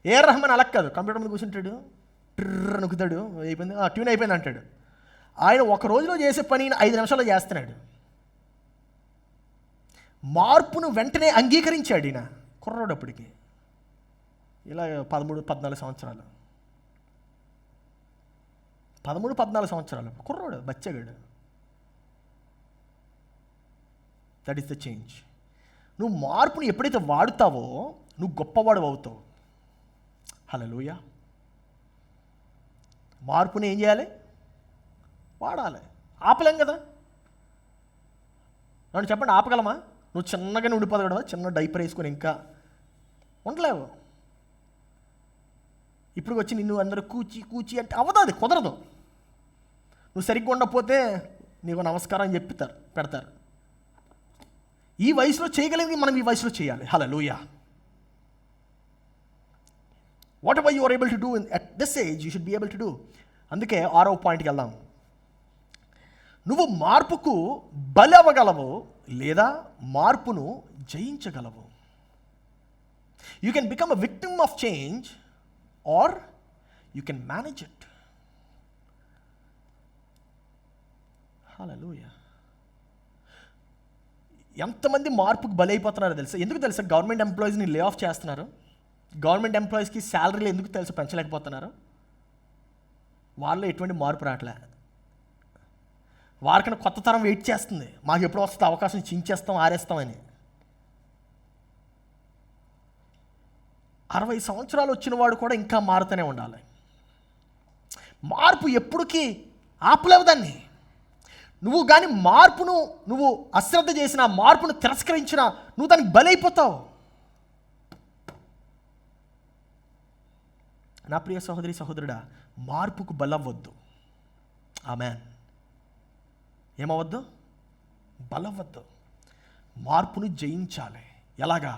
ఏఆర్ రెహమాన్ అలా కాదు, కంప్యూటర్ మీద కూర్చుంటాడు, ట్రర్ నొక్కుతాడు, అయిపోయింది, ట్యూన్ అయిపోయింది అంటాడు. ఆయన ఒక రోజులో చేసే పని 5 నిమిషాల్లో చేస్తున్నాడు. మార్పును వెంటనే అంగీకరించాడు ఈయన. కుర్రోడు అప్పటికి ఇలా 13-14 సంవత్సరాలు, 13-14 సంవత్సరాలు కుర్రోడు, బచ్చగాడు. That is the change. నువ్వు మార్పుని ఎప్పుడైతే వాడుతావో నువ్వు గొప్పవాడు అవుతావు. హల్లెలూయా. మార్పుని ఏం చేయాలి? వాడాలి. ఆపలేం కదా. నన్ను చెప్పండి, ఆపగలమా? నువ్వు చిన్నగానే ఉండిపోదు కదా, చిన్న డైపర్ వేసుకొని ఇంకా ఉండలేవు. ఇప్పుడు వచ్చి నిన్ను అందరూ కూచి కూచి అంటే అవ్వదు, అది కుదరదు. నువ్వు సరిగ్గా ఉండకపోతే నీకు నమస్కారం అని పెడతారు. ఈ వయసులో చేయగలిగింది మనం ఈ వయసులో చేయాలి. Hallelujah. Whatever you are able to do at this age you should be able to do. అందుకే 6వ పాయింట్కి వెళ్దాం. నువ్వు మార్పుకు బలి అవ్వగలవు లేదా మార్పును జయించగలవు. You can become a victim of change or you can manage it. Hallelujah. ఎంతమంది మార్పుకు బలి అయిపోతున్నారో తెలుసా? ఎందుకు తెలుసా? గవర్నమెంట్ ఎంప్లాయీస్ని లే ఆఫ్ చేస్తున్నారు. గవర్నమెంట్ ఎంప్లాయీస్కి శాలరీలు ఎందుకు తెలుసు పెంచలేకపోతున్నారు? వాళ్ళు ఎటువంటి మార్పు రావట్లే. వారికన్నా కొత్త తరం వెయిట్ చేస్తుంది, మాకు ఎప్పుడు వస్తుంది అవకాశం, చించేస్తాం ఆరేస్తామని. 60 సంవత్సరాలు వచ్చిన వాడు కూడా ఇంకా మారుతూనే ఉండాలి. మార్పు ఎప్పటికీ ఆపలేవు దాన్ని. నువ్వు కానీ మార్పును నువ్వు అశ్రద్ధ చేసిన, మార్పును తిరస్కరించినా నువ్వు దానికి బలైపోతావు. నా ప్రియ సహోదరి సహోదరుడా, మార్పుకు బలవ్వద్దు. ఆమేన్. ఏమవద్దు? బలవ్వద్దు. మార్పును జయించాలి. ఎలాగా?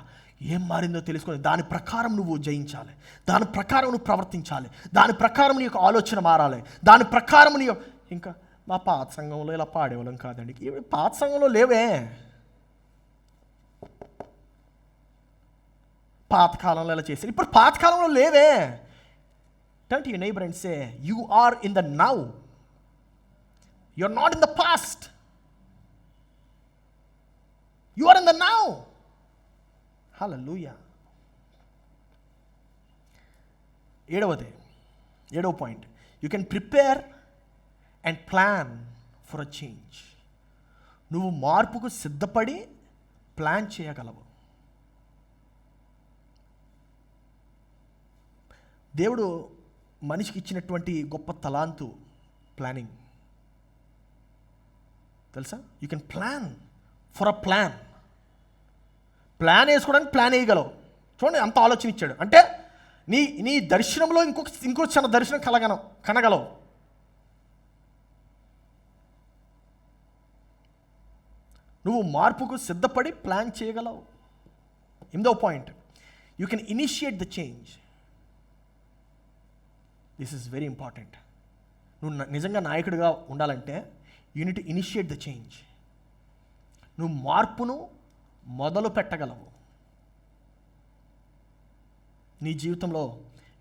ఏం మారిందో తెలుసుకొని దాని ప్రకారం నువ్వు జయించాలి, దాని ప్రకారం నువ్వు ప్రవర్తించాలి, దాని ప్రకారం నీ యొక్క ఆలోచన మారాలి, దాని ప్రకారం నీ ఇంకా మా పాత సంఘంలో ఇలా పాడేవాళ్ళం కాదండి, పాత సంఘంలో లేవే, పాతకాలంలో ఇలా చేశారు, ఇప్పుడు పాతకాలంలో లేవే. Turn to your neighbor and say, you are in the now. You're not in the past. You are in the now. Hallelujah. 7వ point, you can prepare and plan for a change. నువ్వు మార్పుకు సిద్ధపడి plan చేయగలవు. దేవుడు మనిషికి ఇచ్చినటువంటి గొప్ప తలాంతు ప్లానింగ్, తెలుసా? You can plan for a plan. Plan వేసుకోవడానికి ప్లాన్ వేయగలవు. చూడండి, అంత ఆలోచన ఇచ్చాడు అంటే నీ దర్శనంలో ఇంకొక చిన్న దర్శనం కనగలవు. నువ్వు మార్పుకు సిద్ధపడి ప్లాన్ చేయగలవు. 8వ point, you can initiate the change. This is very important. నువ్వు నిజంగా నాయకుడిగా ఉండాలంటే you need to initiate the change. నువ్వు మార్పును మొదలు పెట్టగలవు. నీ జీవితంలో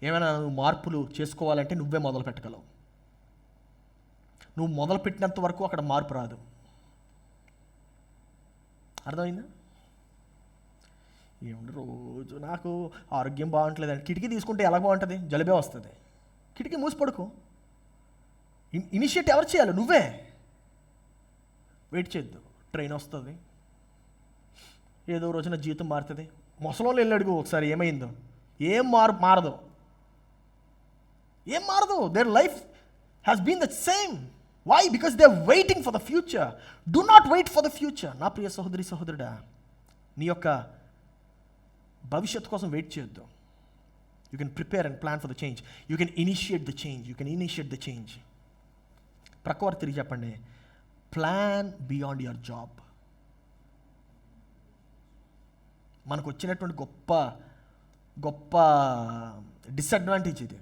ఏమైనా నువ్వు మార్పులు చేసుకోవాలంటే నువ్వే మొదలు పెట్టగలవు. నువ్వు మొదలు పెట్టినంత వరకు అక్కడ మార్పు రాదు. అర్థమైందా? ఏమంటే రోజు నాకు ఆరోగ్యం బాగుంటలేదండి, కిటికీ తీసుకుంటే ఎలా బాగుంటుంది? జలుబే వస్తుంది. కిటికీ మూసి పడుకో. ఇనిషియేట్ ఎవరు చేయాలి? నువ్వే. వెయిట్ చేయొద్దు, ట్రైన్ వస్తుంది, ఏదో రోజున జీవితం మారుతుంది. ముసలోళ్ళు వెళ్ళి అడుగు ఒకసారి ఏమైందో. ఏం మారదు. Their life has been the same. Why? Because they are waiting for the future. Do not wait for the future. నా ప్రియ సహోదరి సహోదరుడా, నీ యొక్క భవిష్యత్తు కోసం వెయిట్ చేయొద్దు. You can prepare and plan for the change. You can initiate the change. ప్రక్కవారు తిరిగి చెప్పండి, ప్లాన్ బియాండ్ యువర్ జాబ్. మనకు వచ్చినటువంటి గొప్ప డిసడ్వాంటేజ్ ఇది.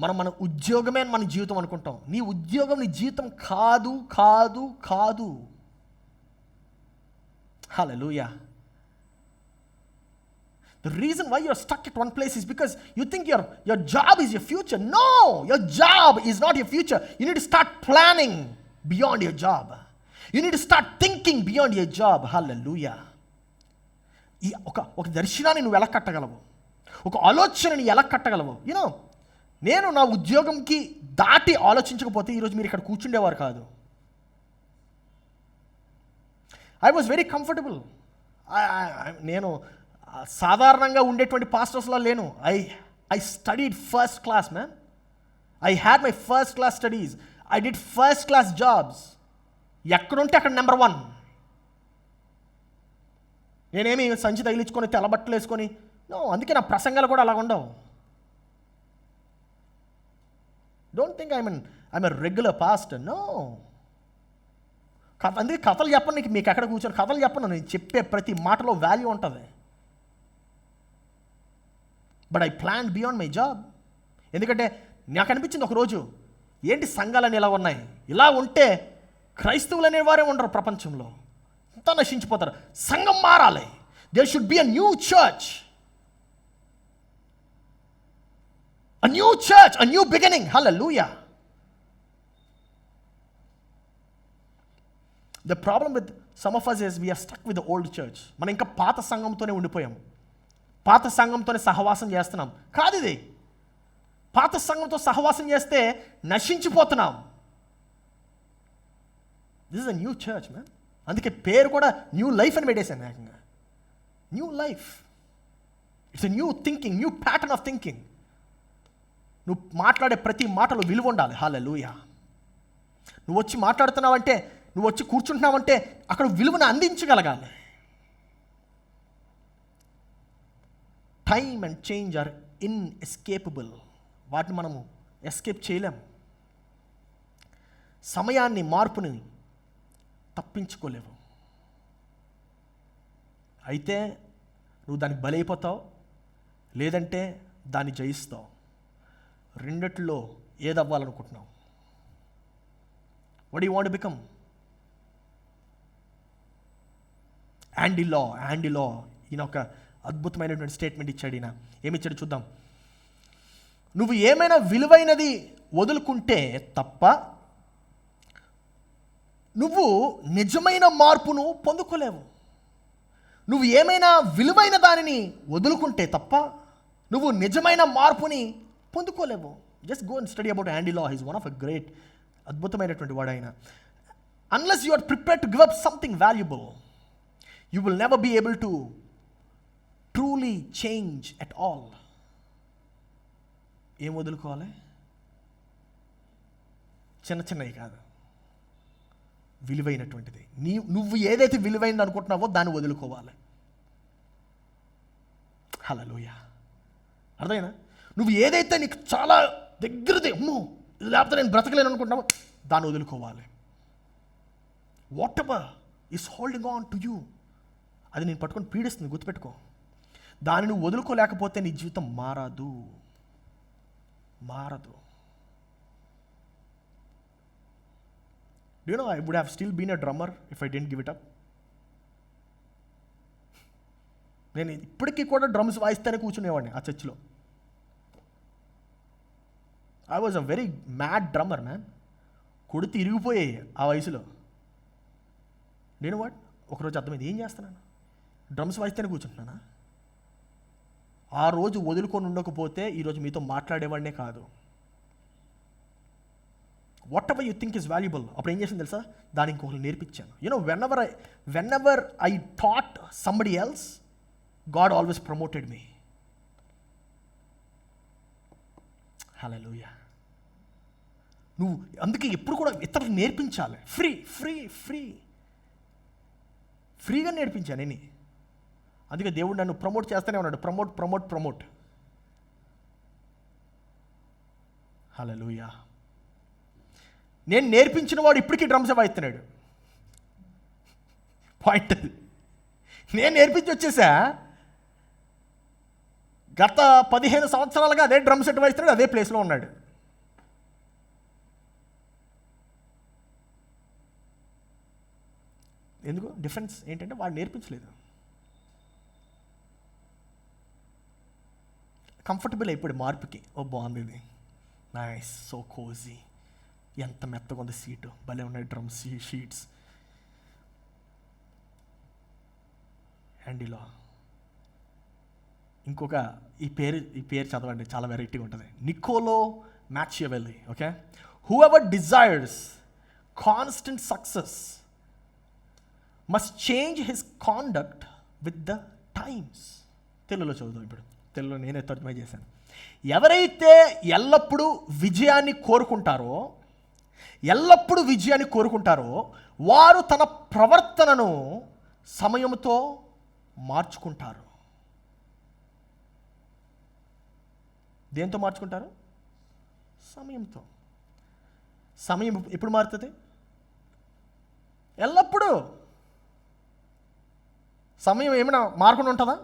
మన ఉద్యోగమే మన జీవితం అనుకుంటాం. నీ ఉద్యోగం నీ జీవితం కాదు. హల్లెలూయా. The reason why you're stuck at one place is because you think your job is your future. No, your job is not your future. You need to start planning beyond your job. You need to start thinking beyond your job. Hallelujah. ఒక దర్శనాన్ని నువ్వు ఎలా కట్టగలవు? ఒక ఆలోచనని ఎలా కట్టగలవు? నేను నా ఉద్యోగంకి దాటి ఆలోచించకపోతే ఈరోజు మీరు ఇక్కడ కూర్చుండేవారు కాదు. I was very comfortable. నేను సాధారణంగా ఉండేటువంటి పాస్టర్స్లో లేను. I studied first class, man. I had my first class studies. I did first class jobs. ఎక్కడుంటే అక్కడ నెంబర్ 1. నేనేమి సంచి తగిలించుకొని తెల్లబట్టలు వేసుకొని అందుకే నా ప్రసంగాలు కూడా అలా ఉండవు. Don't think I'm a regular pastor. No. అందుకే కథలు చెప్పను. మీకు ఎక్కడ కూర్చొని కథలు చెప్పను. నేను చెప్పే ప్రతి మాటలో వాల్యూ ఉంటుంది. But I plan beyond my job. ఎందుకంటే నాకు అనిపించింది ఒకరోజు, ఏంటి సంఘాలని ఇలా ఉన్నాయి, ఇలా ఉంటే క్రైస్తవులు అనేవారే ఉండరు ప్రపంచంలో, అంతా నశించిపోతారు. సంఘం మారాలి. There should be a new church, a new beginning. Hallelujah. The problem with some of us is we are stuck with the old church. మనం ఇంకా పాత సంఘంతోనే ఉండిపోయాం. పాత సంఘంతోనే సహవాసం చేస్తున్నాం. కాదు ఇది. పాత సంఘంతో సహవాసం చేస్తే నశించిపోతున్నాం. This is a new church, man. అందుకే పేరు కూడా న్యూ లైఫ్ అని పెట్టేశాను ఏకంగా. New life. It's a new thinking, new pattern of thinking. నువ్వు మాట్లాడే ప్రతి మాటలో విలువ ఉండాలి. హల్లెలూయా. నువ్వు వచ్చి మాట్లాడుతున్నావంటే, నువ్వు వచ్చి కూర్చుంటున్నావంటే అక్కడ విలువను అందించగలగాలి. Time and change are inescapable. వాటిని మనము ఎస్కేప్ చేయలేం. సమయాన్ని, మార్పుని తప్పించుకోలేవు. అయితే నువ్వు దానికి బలైపోతావు, లేదంటే దాన్ని జయిస్తావు. రెండిట్లో ఏదవ్వాలనుకుంటున్నావు? What you want to become? Andy Law ఈయన ఒక అద్భుతమైనటువంటి స్టేట్మెంట్ ఇచ్చాడు. ఈయన ఏమిచ్చాడు చూద్దాం. నువ్వు ఏమైనా విలువైనది వదులుకుంటే తప్ప నువ్వు నిజమైన మార్పును పొందుకోలేవు. నువ్వు ఏమైనా విలువైన దానిని వదులుకుంటే తప్ప నువ్వు నిజమైన మార్పుని పొందుకోలేవు. Just go and study about Andy Law. He's one of a great, అద్భుతమైనటువంటి వాడు ఆయన. Unless you are prepared to give up something valuable, you will never be able to truly change at all. ఏం వదులుకోవాలి? చిన్నవి కాదు, విలువైనటువంటిది. నువ్వు ఏదైతే విలువైనది అనుకుంటున్నావో దాన్ని వదులుకోవాలి. హల్లెలూయా. అర్థమైనా? నువ్వు ఏదైతే నీకు చాలా దగ్గరది, అమ్మో ఇది లేకపోతే నేను బ్రతకలేను అనుకుంటున్నావో దాన్ని వదులుకోవాలి. Whatever is holding on to you, అది నేను పట్టుకొని పీడిస్తుంది, గుర్తుపెట్టుకో. దాన్ని నువ్వు వదులుకోలేకపోతే నీ జీవితం మారదు. Do you know I would have still been a drummer if I didn't give it up? నేను ఇప్పటికీ కూడా డ్రమ్స్ వాయిస్తేనే కూర్చునేవాడిని ఆ చర్చిలో. I was a very mad drummer man. కొడితే ఇరిగిపోయాయి ఆ వయసులో. నేను ఒకరోజు అర్థమైంది, ఏం చేస్తున్నాను? డ్రమ్స్ వాయిస్తేనే కూర్చుంటున్నానా? ఆ రోజు వదులుకొని ఉండకపోతే ఈరోజు మీతో మాట్లాడేవాడినే కాదు. Whatever you think is valuable, అప్పుడు ఏం చేసింది తెలుసా? దాన్ని ఇంకొకరు నేర్పించాను. You know whenever I taught somebody else, God always promoted me. Hallelujah. నువ్వు అందుకే ఎప్పుడు కూడా ఇతరులకు నేర్పించాలి. ఫ్రీగా నేర్పించాను నేను. అందుకే దేవుడు నన్ను ప్రమోట్ చేస్తూనే ఉన్నాడు. ప్రమోట్. హల్లెలూయా. నేను నేర్పించిన వాడు ఇప్పటికీ డ్రమ్స్ వాయిస్తున్నాడు. పాయింట్ అది. నేను నేర్పించి వచ్చేసా, గత 15 సంవత్సరాలుగా అదే డ్రమ్ సెట్ వాయిస్తున్నాడు, అదే ప్లేస్లో ఉన్నాడు. ఎందుకు? డిఫరెన్స్ ఏంటంటే వాడు నేర్పించలేదు. కంఫర్టబుల్ అయిపోయాడు మార్పుకి. ఓ బాగుంది ఇది, నైస్, సో కోజీ, ఎంత మెత్తగా ఉంది సీటు, భలే ఉన్నాయి డ్రమ్స్ షీట్స్. యాండీలో ఇంకొక ఈ పేరు చదవండి, చాలా వెరైటీగా ఉంటుంది. Niccolo Machiavelli. Okay. Whoever desires constant success must change his conduct with the times. తెలుగులో చదువుతాం ఇప్పుడు. తెలుగులో నేనే తర్జుమా చేశాను. ఎవరైతే ఎల్లప్పుడూ విజయాన్ని కోరుకుంటారో వారు తన ప్రవర్తనను సమయంతో మార్చుకుంటారు. దేంతో మార్చుకుంటారు? సమయంతో. సమయం ఎప్పుడు మారుతుంది? ఎల్లప్పుడూ. సమయం ఏమైనా మారకుండా ఉంటుందా?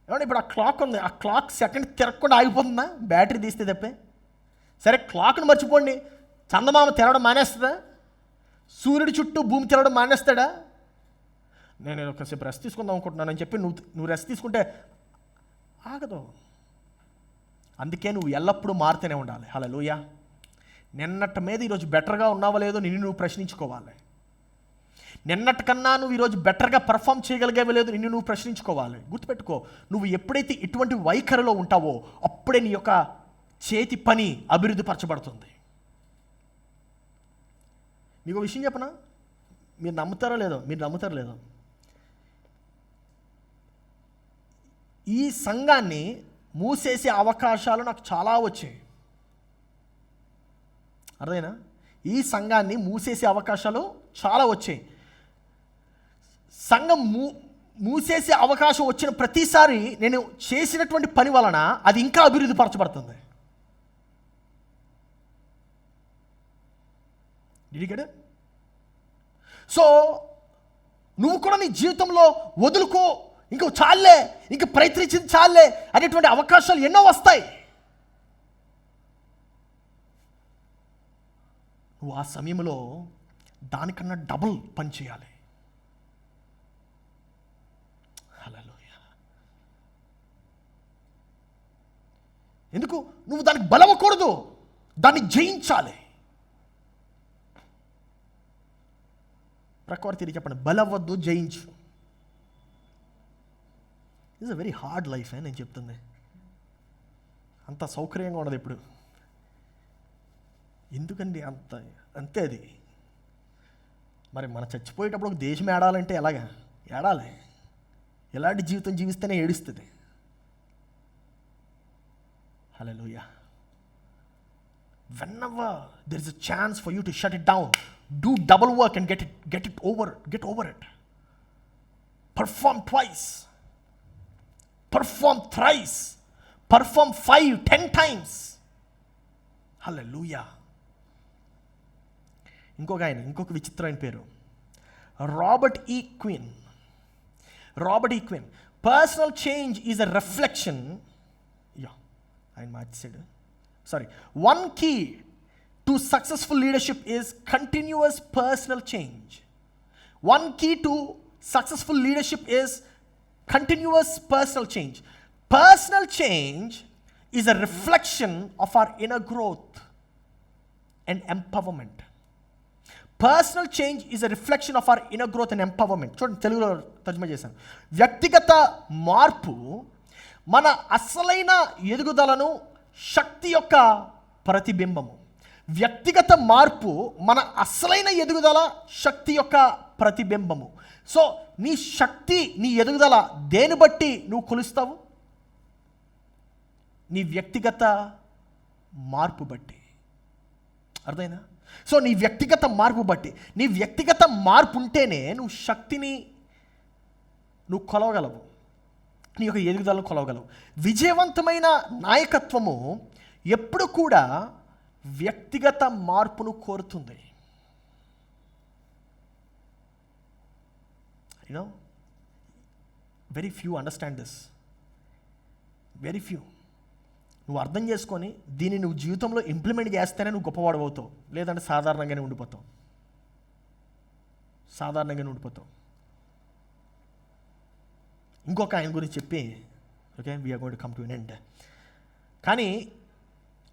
ఏమన్నా ఇప్పుడు ఆ క్లాక్ ఉంది, ఆ క్లాక్ సెకండ్ తిరగకుండా ఆగిపోతుందా? బ్యాటరీ తీస్తే తప్పే. సరే క్లాక్ను మర్చిపోండి, చందమామ తిరగడం మానేస్తుందా? సూర్యుడి చుట్టూ భూమి తిరగడం మానేస్తాడా? నేను ఒకసేపు రెస్ట్ తీసుకుందాం అనుకుంటున్నానని చెప్పి నువ్వు రెస్ట్ తీసుకుంటే ఆగదు. అందుకే నువ్వు ఎల్లప్పుడూ మారుతూనే ఉండాలి. హల్లెలూయా. నిన్నటి మీద ఈరోజు బెటర్గా ఉన్నావో లేదో నిన్ను నువ్వు ప్రశ్నించుకోవాలి. నిన్నటి కన్నా నువ్వు ఈరోజు బెటర్గా పర్ఫామ్ చేయగలిగేవో లేదో నిన్ను నువ్వు ప్రశ్నించుకోవాలి. గుర్తుపెట్టుకో, నువ్వు ఎప్పుడైతే ఇటువంటి వైఖరిలో ఉంటావో అప్పుడే నీ యొక్క చేతి పని అభివృద్ధి పరచబడుతుంది. మీకు విషయం చెప్పనా? మీరు నమ్ముతారో లేదో, ఈ సంఘాన్ని మూసేసే అవకాశాలు నాకు చాలా వచ్చాయి. అర్థమైనా? ఈ సంఘాన్ని మూసేసే అవకాశాలు చాలా వచ్చాయి. సంఘం మూసేసే అవకాశం వచ్చిన ప్రతిసారి నేను చేసినటువంటి పని వలన అది ఇంకా అభివృద్ధి పరచబడుతుంది. సో నువ్వు కూడా నీ జీవితంలో వదులుకో, ఇంకో చాలే, ఇంక ప్రయత్నించింది చాలే అనేటువంటి అవకాశాలు ఎన్నో వస్తాయి. నువ్వు ఆ సమయంలో దానికన్నా డబుల్ పని చేయాలి. హల్లెలూయా. ఎందుకు? నువ్వు దానికి బలవకూడదు, దాన్ని జయించాలి. ప్రకృతి తిరిగి చెప్పండి, బలవద్దు, జయించు. It's a very hard life. నేను చెప్తుంది అంత సౌకర్యంగా ఉండదు ఇప్పుడు. ఎందుకండి అంతే అది. మరి మన చచ్చిపోయేటప్పుడు ఒక దేశం ఏడాలంటే ఎలాగా ఏడాలి? ఎలాంటి జీవితం జీవిస్తేనే ఏడుస్తుంది. హల్లెలూయా. Whenever there is a chance for you to shut it down, do double work and get over it. Perform twice, perform thrice, perform 5, 10 times. Hallelujah. ఇంకొక విచిత్రమైన పేరు రాబర్ట్ ఈ క్విన్. Personal change is a reflection. ఆయన మార్చాడు. One key to successful leadership is continuous personal change. One key to successful leadership is continuous personal change. Personal change is a reflection of our inner growth and empowerment. Personal change is a reflection of our inner growth and empowerment. చూడండి, తెలుగులో తర్జుమా చేశాను. వ్యక్తిగత మార్పు మన అసలైన ఎదుగుదలను, శక్తి యొక్క ప్రతిబింబము. వ్యక్తిగత మార్పు మన అసలైన ఎదుగుదల, శక్తి యొక్క ప్రతిబింబము. సో నీ శక్తి, నీ ఎదుగుదల దేని బట్టి నువ్వు కొలుస్తావు? నీ వ్యక్తిగత మార్పు బట్టి. అర్థమైందా? సో నీ వ్యక్తిగత మార్పు బట్టి, నీ వ్యక్తిగత మార్పు ఉంటేనే నువ్వు శక్తిని నువ్వు కొలవగలవు, నీ యొక్క ఎదుగుదలను కొలవగలవు. విజయవంతమైన నాయకత్వము ఎప్పుడు కూడా వ్యక్తిగత మార్పును కోరుతుంది. Very few understand this. Very few. నువ్వు అర్థం చేసుకొని దీన్ని నువ్వు జీవితంలో ఇంప్లిమెంట్ చేస్తేనే నువ్వు గొప్పవాడు అవుతావు, లేదంటే సాధారణంగానే ఉండిపోతావు. ఇంకొక ఆయన గురించి చెప్పి we are going to come to an end. కానీ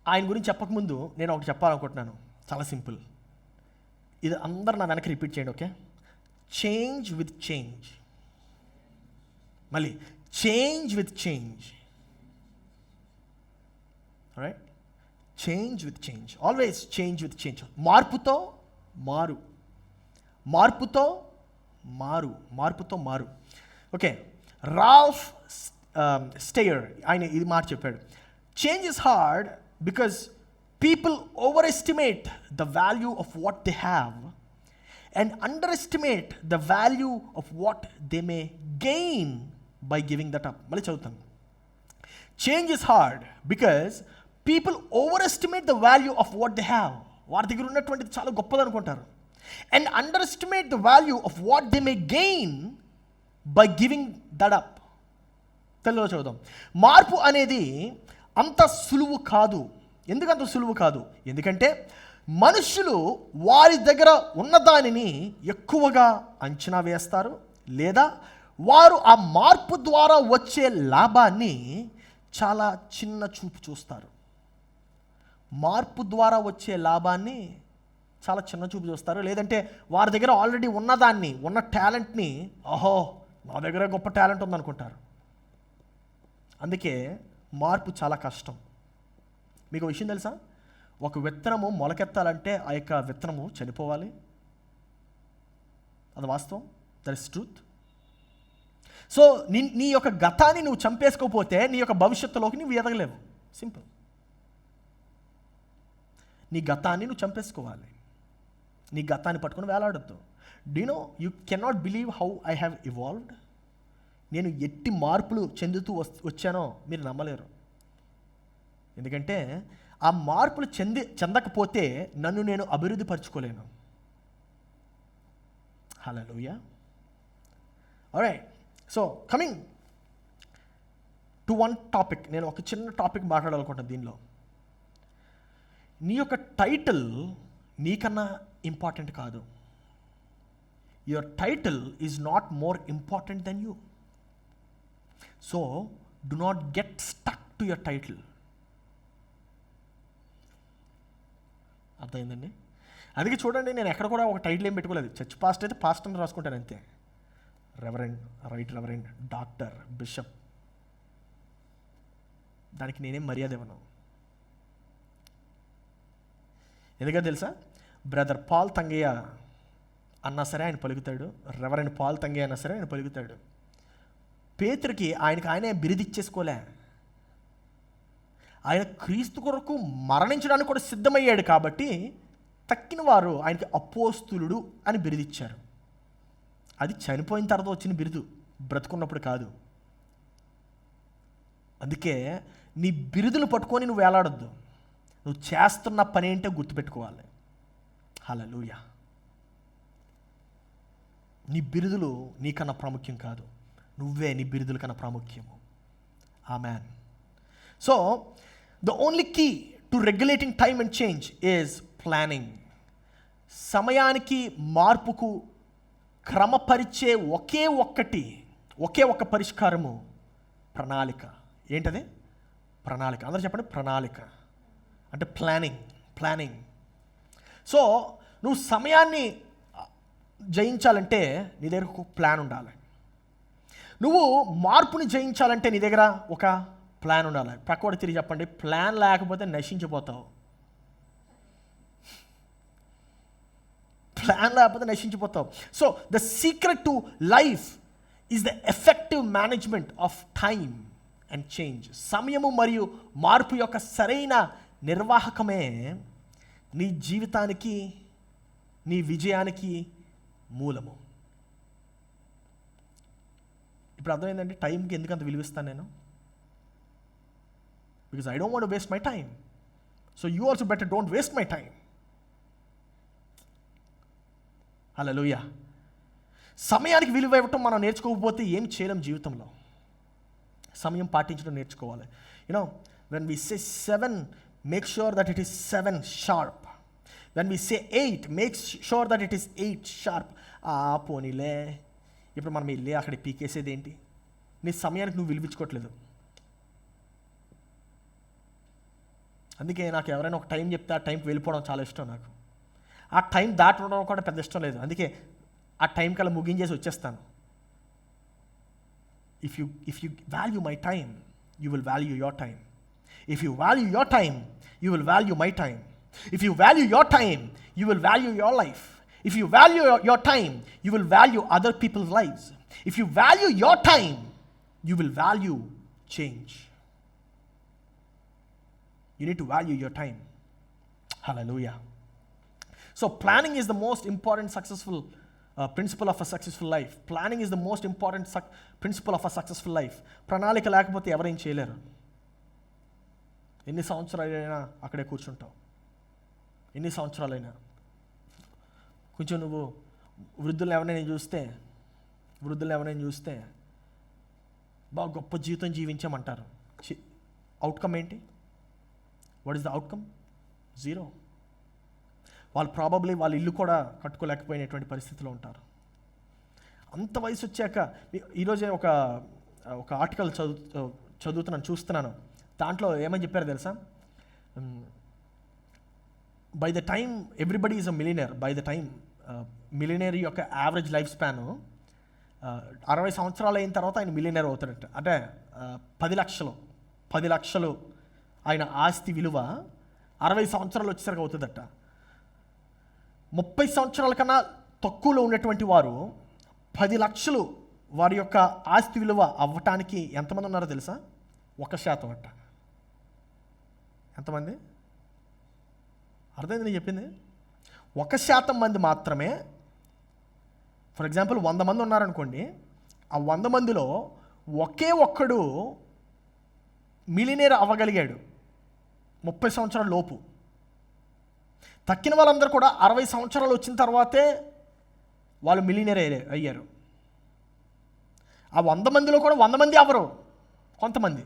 ఆయన గురించి చెప్పకముందు నేను ఒకటి చెప్పాలనుకుంటున్నాను. చాలా సింపుల్. ఇది అందరు నా వెనక్కి రిపీట్ చేయండి. ఓకే? Change with change. మళ్ళీ change with change. Right? Change with change. Always change with change. మార్పుతో మారు. ఓకే, రాల్ఫ్ స్టేయర్ ఆయన ఇది మాట చెప్పాడు. Change is hard because people overestimate the value of what they have and underestimate the value of what they may gain by giving that up. మళ్ళీ చదువుతాను. Change is hard because people overestimate the value of what they have. వారి దగ్గర ఉన్నటువంటిది చాలా గొప్పది అనుకుంటారు. And underestimate the value of what they may gain by giving that up. తెలుగులో చదువుదాం. మార్పు అనేది అంత సులువు కాదు. ఎందుకంత సులువు కాదు? ఎందుకంటే మనుషులు వారి దగ్గర ఉన్నదానిని ఎక్కువగా అంచనా వేస్తారు, లేదా వారు ఆ మార్పు ద్వారా వచ్చే లాభాన్ని చాలా చిన్న చూపు చూస్తారు. లేదంటే వారి దగ్గర ఆల్రెడీ ఉన్నదాన్ని, ఉన్న టాలెంట్ని, ఓహో నా దగ్గర గొప్ప టాలెంట్ ఉందనుకుంటారు. అందుకే మార్పు చాలా కష్టం. మీకు విషయం తెలుసా? ఒక విత్తనము మొలకెత్తాలంటే ఆ యొక్క విత్తనము చనిపోవాలి. అది వాస్తవం. That is truth. సో నీ యొక్క గతాన్ని నువ్వు చంపేసుకోకపోతే నీ యొక్క భవిష్యత్తులోకి నువ్వు ఎదగలేవు. సింపుల్. నీ గతాన్ని నువ్వు చంపేసుకోవాలి. నీ గతాన్ని పట్టుకుని వేలాడొద్దు. You cannot believe how I have evolved. నేను ఎట్టి మార్పులు చెందుతూ వచ్చానో మీరు నమ్మలేరు. ఎందుకంటే ఆ మార్పులు చెందకపోతే నన్ను నేను అభివృద్ధి పరచుకోలేను. Hallelujah. Alright, so coming to one topic. నేను ఒక చిన్న టాపిక్ మాట్లాడాలనుకుంటాను దీనిలో. నీ యొక్క టైటిల్ నీకన్నా ఇంపార్టెంట్ కాదు. Your title is not more important than you. So do not get stuck to your title. అర్థమైందండి? అందుకే చూడండి, నేను ఎక్కడ కూడా ఒక టైటిల్ ఏం పెట్టుకోలేదు. చర్చ్ పాస్టర్ అయితే పాస్టర్ అని రాసుకుంటాను అంతే. Reverend, right reverend, doctor, bishop, దానికి నేనేం మర్యాద ఇవ్వను. ఎందుకంటే తెలుసా, బ్రదర్ పాల్ తంగయ్య అన్నా సరే ఆయన పలుకుతాడు, రెవరెండ్ పాల్ తంగయ్య అన్నా సరే ఆయన పలుకుతాడు. పేతురుకి ఆయనే బిరుదిచ్చేసుకోలే. ఆయన క్రీస్తు కొరకు మరణించడానికి కూడా సిద్ధమయ్యాడు కాబట్టి తక్కిన వారు ఆయనకి అపోస్తులుడు అని బిరుదిచ్చారు. అది చనిపోయిన తర్వాత వచ్చిన బిరుదు, బ్రతుకున్నప్పుడు కాదు. అందుకే నీ బిరుదులు పట్టుకొని నువ్వు వేలాడొద్దు. నువ్వు చేస్తున్న పని ఏంటో గుర్తుపెట్టుకోవాలి. హల్లెలూయా. నీ బిరుదులు నీకన్నా ప్రాముఖ్యం కాదు, నువ్వే నీ బిరుదుల కన్నా ప్రాముఖ్యము. Amen. So the only key to regulating time and change is planning. సమయానికి మార్పుకు క్రమపరిచే ఒకే ఒక్క పరిష్కారము ప్రణాళిక. ఏంటది? ప్రణాళిక. అందరూ చెప్పండి, ప్రణాళిక అంటే ప్లానింగ్. సో నువ్వు సమయాన్ని జయించాలంటే నీ దగ్గర ఒక ప్లాన్ ఉండాలి. నువ్వు మార్పుని జయించాలంటే నీ దగ్గర ఒక ప్లాన్ ఉండాలి. ప్రక్కవాడు తిరిగి చెప్పండి, ప్లాన్ లేకపోతే నశించిపోతావు. So the secret to life is the effective management of time and change. సమయము మరియు మార్పు యొక్క సరైన నిర్వాహకమే నీ జీవితానికి, నీ విజయానికి మూలము. ఇప్పుడు అర్థమైందండి టైంకి ఎందుకంత విలువిస్తాను నేను? Because I don't want to waste my time. So you also better don't waste my time. Hallelujah. సమయానికి విలువ ఇవ్వటం మనం నేర్చుకోకపోతే ఏం చేయలేం జీవితంలో. సమయం పాటించడం నేర్చుకోవాలి. You know when we say 7, make sure that it is 7 sharp. When we say 8, make sure that it is 8 sharp. పోనీలే, ఇప్పుడు మనం వెళ్ళి అక్కడ పీకేసేది ఏంటి? నీ సమయానికి నువ్వు విలువించుకోవట్లేదు. అందుకే నాకు ఎవరైనా ఒక టైం చెప్తే ఆ టైంకి వెళ్ళిపోవడం చాలా ఇష్టం. నాకు ఆ టైం దాటడం కూడా పెద్ద ఇష్టం లేదు. అందుకే ఆ టైం కల్లా ముగించేసి వచ్చేస్తాను. If you value my time, you will value your time. If you value your time, you will value my time. If you value your time, you will value your life. If you value your time, you will value other people's lives. If you value your time, you will value change. You need to value your time. Hallelujah. So planning is the most important successful principle of a successful life. Planning is the most important principle of a successful life. ప్రణాళిక లేకపోతే ఎవరేం చేయలేరు. ఎన్ని సంవత్సరాలైనా అక్కడే కూర్చుంటావు. ఎన్ని సంవత్సరాలైనా కొంచెం నువ్వు వృద్ధులను ఎవరైనా చూస్తే బాగా గొప్ప జీవితం జీవించామంటారు. అవుట్కమ్ ఏంటి? What is the outcome? 0. వాళ్ళు ప్రాబబ్లీ వాళ్ళ ఇల్లు కూడా కట్టుకోలేకపోయినటువంటి పరిస్థితిలో ఉంటారు. అంత వయసు వచ్చాక ఈరోజే ఒక ఆర్టికల్ చూస్తున్నాను. దాంట్లో ఏమని చెప్పారు తెలుసా? By the time everybody is a millionaire. By the time millionaire యొక్క యావరేజ్ లైఫ్ స్పాన్ 60 సంవత్సరాలు అయిన తర్వాత ఆయన మిలియనర్ అవుతాడట. అంటే 10 లక్షలు ఆయన ఆస్తి విలువ 60 సంవత్సరాలు వచ్చేసరికి అవుతుందట. 30 సంవత్సరాల కన్నా తక్కువలో ఉన్నటువంటి వారు 10 లక్షలు వారి యొక్క ఆస్తి విలువ అవ్వటానికి ఎంతమంది ఉన్నారో తెలుసా? 1% అట్ట. ఎంతమంది? అర్థమైంది నేను చెప్పింది? 1% మంది మాత్రమే. ఫర్ ఎగ్జాంపుల్ 100 మంది ఉన్నారనుకోండి, ఆ 100 మందిలో ఒకే ఒక్కడు మిలియనేర్ అవ్వగలిగాడు 30 సంవత్సరాల లోపు. తక్కిన వాళ్ళందరూ కూడా 60 సంవత్సరాలు వచ్చిన తర్వాతే వాళ్ళు మిలియనేర్ అయ్యారు. ఆ 100 మందిలో కూడా 100 మంది అవ్వరు, కొంతమంది.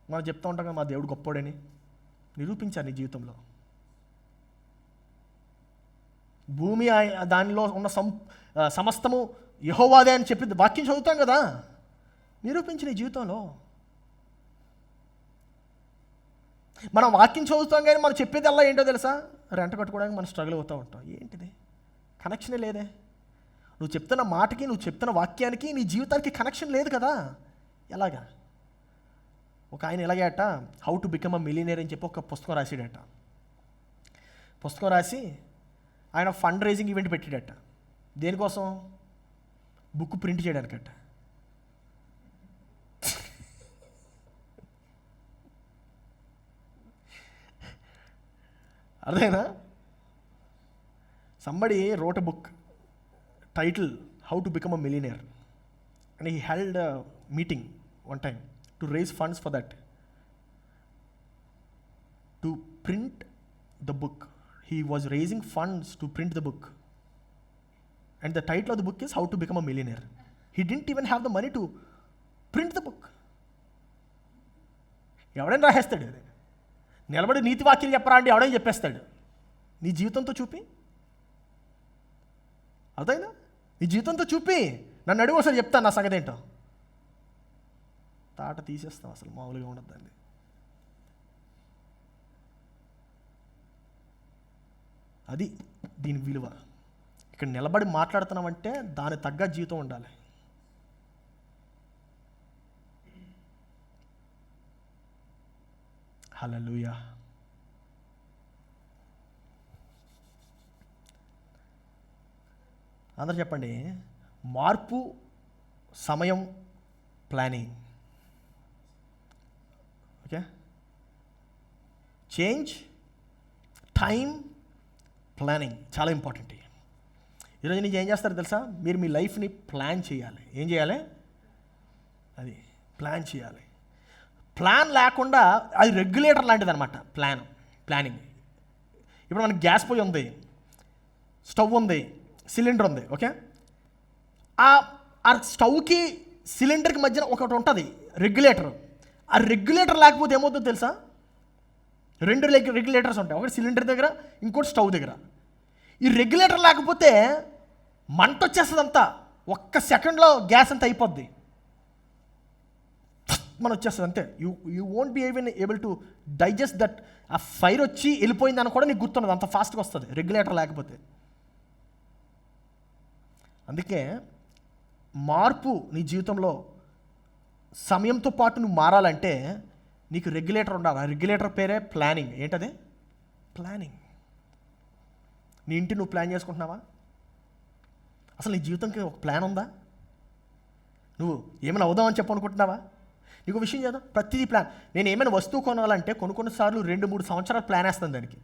మనం చెప్తూ ఉంటాం కదా, మా దేవుడు గొప్పోడని. నిరూపించాను నీ జీవితంలో. భూమి దానిలో ఉన్న సమస్తము యెహోవాదే అని చెప్పి వాక్యం చదువుతాం కదా, నిరూపించి నీ జీవితంలో. మనం వాక్యం చదువుతాం కానీ మనం చెప్పేది అలా ఏంటో తెలుసా? రెంట కట్టుకోవడానికి మనం స్ట్రగుల్ అవుతూ ఉంటాం. ఏంటిది? కనెక్షనే లేదే. నువ్వు చెప్తున్న మాటకి, నువ్వు చెప్తున్న వాక్యానికి, నీ జీవితానికి కనెక్షన్ లేదు కదా. ఎలాగా? ఒక ఆయన ఎలాగేట how to become a millionaire అని చెప్పి ఒక పుస్తకం రాసాడట. పుస్తకం రాసి ఆయన ఫండ్ రైజింగ్ ఈవెంట్ పెట్టాడట. దేనికోసం? బుక్ ప్రింట్ చేయడానికట. అర్థమైనా? Somebody wrote a book title How to Become a Millionaire, and he held a meeting one time to raise funds for that, to print the book. He was raising funds to print the book, and the title of the book is How to Become a Millionaire. He didn't even have the money to print the book. ఎవడైనా రాసేస్తాడు. అది నిలబడి నీతి వాక్యం చెప్పరా అంటే ఎవడైనా చెప్పేస్తాడు. నీ జీవితంతో చూపి. అదైనా నీ జీవితంతో చూపి నన్ను అడుగు, ఒకసారి చెప్తాను నా సంగతి ఏంటో. తాట తీసేస్తాం, అసలు మామూలుగా ఉండద్దండి. అది దీని విలువ. ఇక్కడ నిలబడి మాట్లాడుతున్నామంటే దాని తగ్గ జీవితం ఉండాలి. హల్లెలూయా. అందరూ చెప్పండి. మార్పు, సమయం, planning. Okay? Change, time, planning చాలా ఇంపార్టెంట్. ఈరోజు నీకు ఏం చేస్తారు తెలుసా? మీరు మీ లైఫ్ని ప్లాన్ చేయాలి. ఏం చేయాలి? అది ప్లాన్ చేయాలి. ప్లాన్ లేకుండా అది రెగ్యులేటర్ లాంటిది అనమాట. ప్లానింగ్. ఇప్పుడు మనకి గ్యాస్ పొయ్యి ఉంది, స్టవ్ ఉంది, సిలిండర్ ఉంది. ఓకే? ఆ స్టవ్కి సిలిండర్కి మధ్యన ఒకటి ఉంటుంది రెగ్యులేటర్. ఆ రెగ్యులేటర్ లేకపోతే ఏమవుతుందో తెలుసా? 2 రెగ్యులేటర్స్ ఉంటాయి, ఒకటి సిలిండర్ దగ్గర, ఇంకోటి స్టవ్ దగ్గర. ఈ రెగ్యులేటర్ లేకపోతే మంట వచ్చేస్తుంది అంతా. ఒక్క సెకండ్లో గ్యాస్ అంతా అయిపోద్ది, మనం వచ్చేస్తుంది అంతే. You won't be able to digest that. ఆ ఫైర్ వచ్చి వెళ్ళిపోయిందని కూడా నీకు గుర్తున్నది, అంత ఫాస్ట్గా వస్తుంది రెగ్యులేటర్ లేకపోతే. అందుకే మార్పు నీ జీవితంలో సమయంతో పాటు నువ్వు మారాలంటే నీకు రెగ్యులేటర్ ఉండాలి. ఆ రెగ్యులేటర్ పేరే ప్లానింగ్. ఏంటది? ప్లానింగ్. నీ ఇంటి నువ్వు ప్లాన్ చేసుకుంటున్నావా? అసలు నీ జీవితంకి ఒక ప్లాన్ ఉందా? నువ్వు ఏమైనా అవుదామని చెప్పనుకుంటున్నావా? నీకు విషయం చేద్దాం, ప్రతిదీ ప్లాన్. నేను ఏమైనా వస్తువు కొనాలంటే కొన్నిసార్లు 2-3 సంవత్సరాలు ప్లాన్ వేస్తాను దానికి.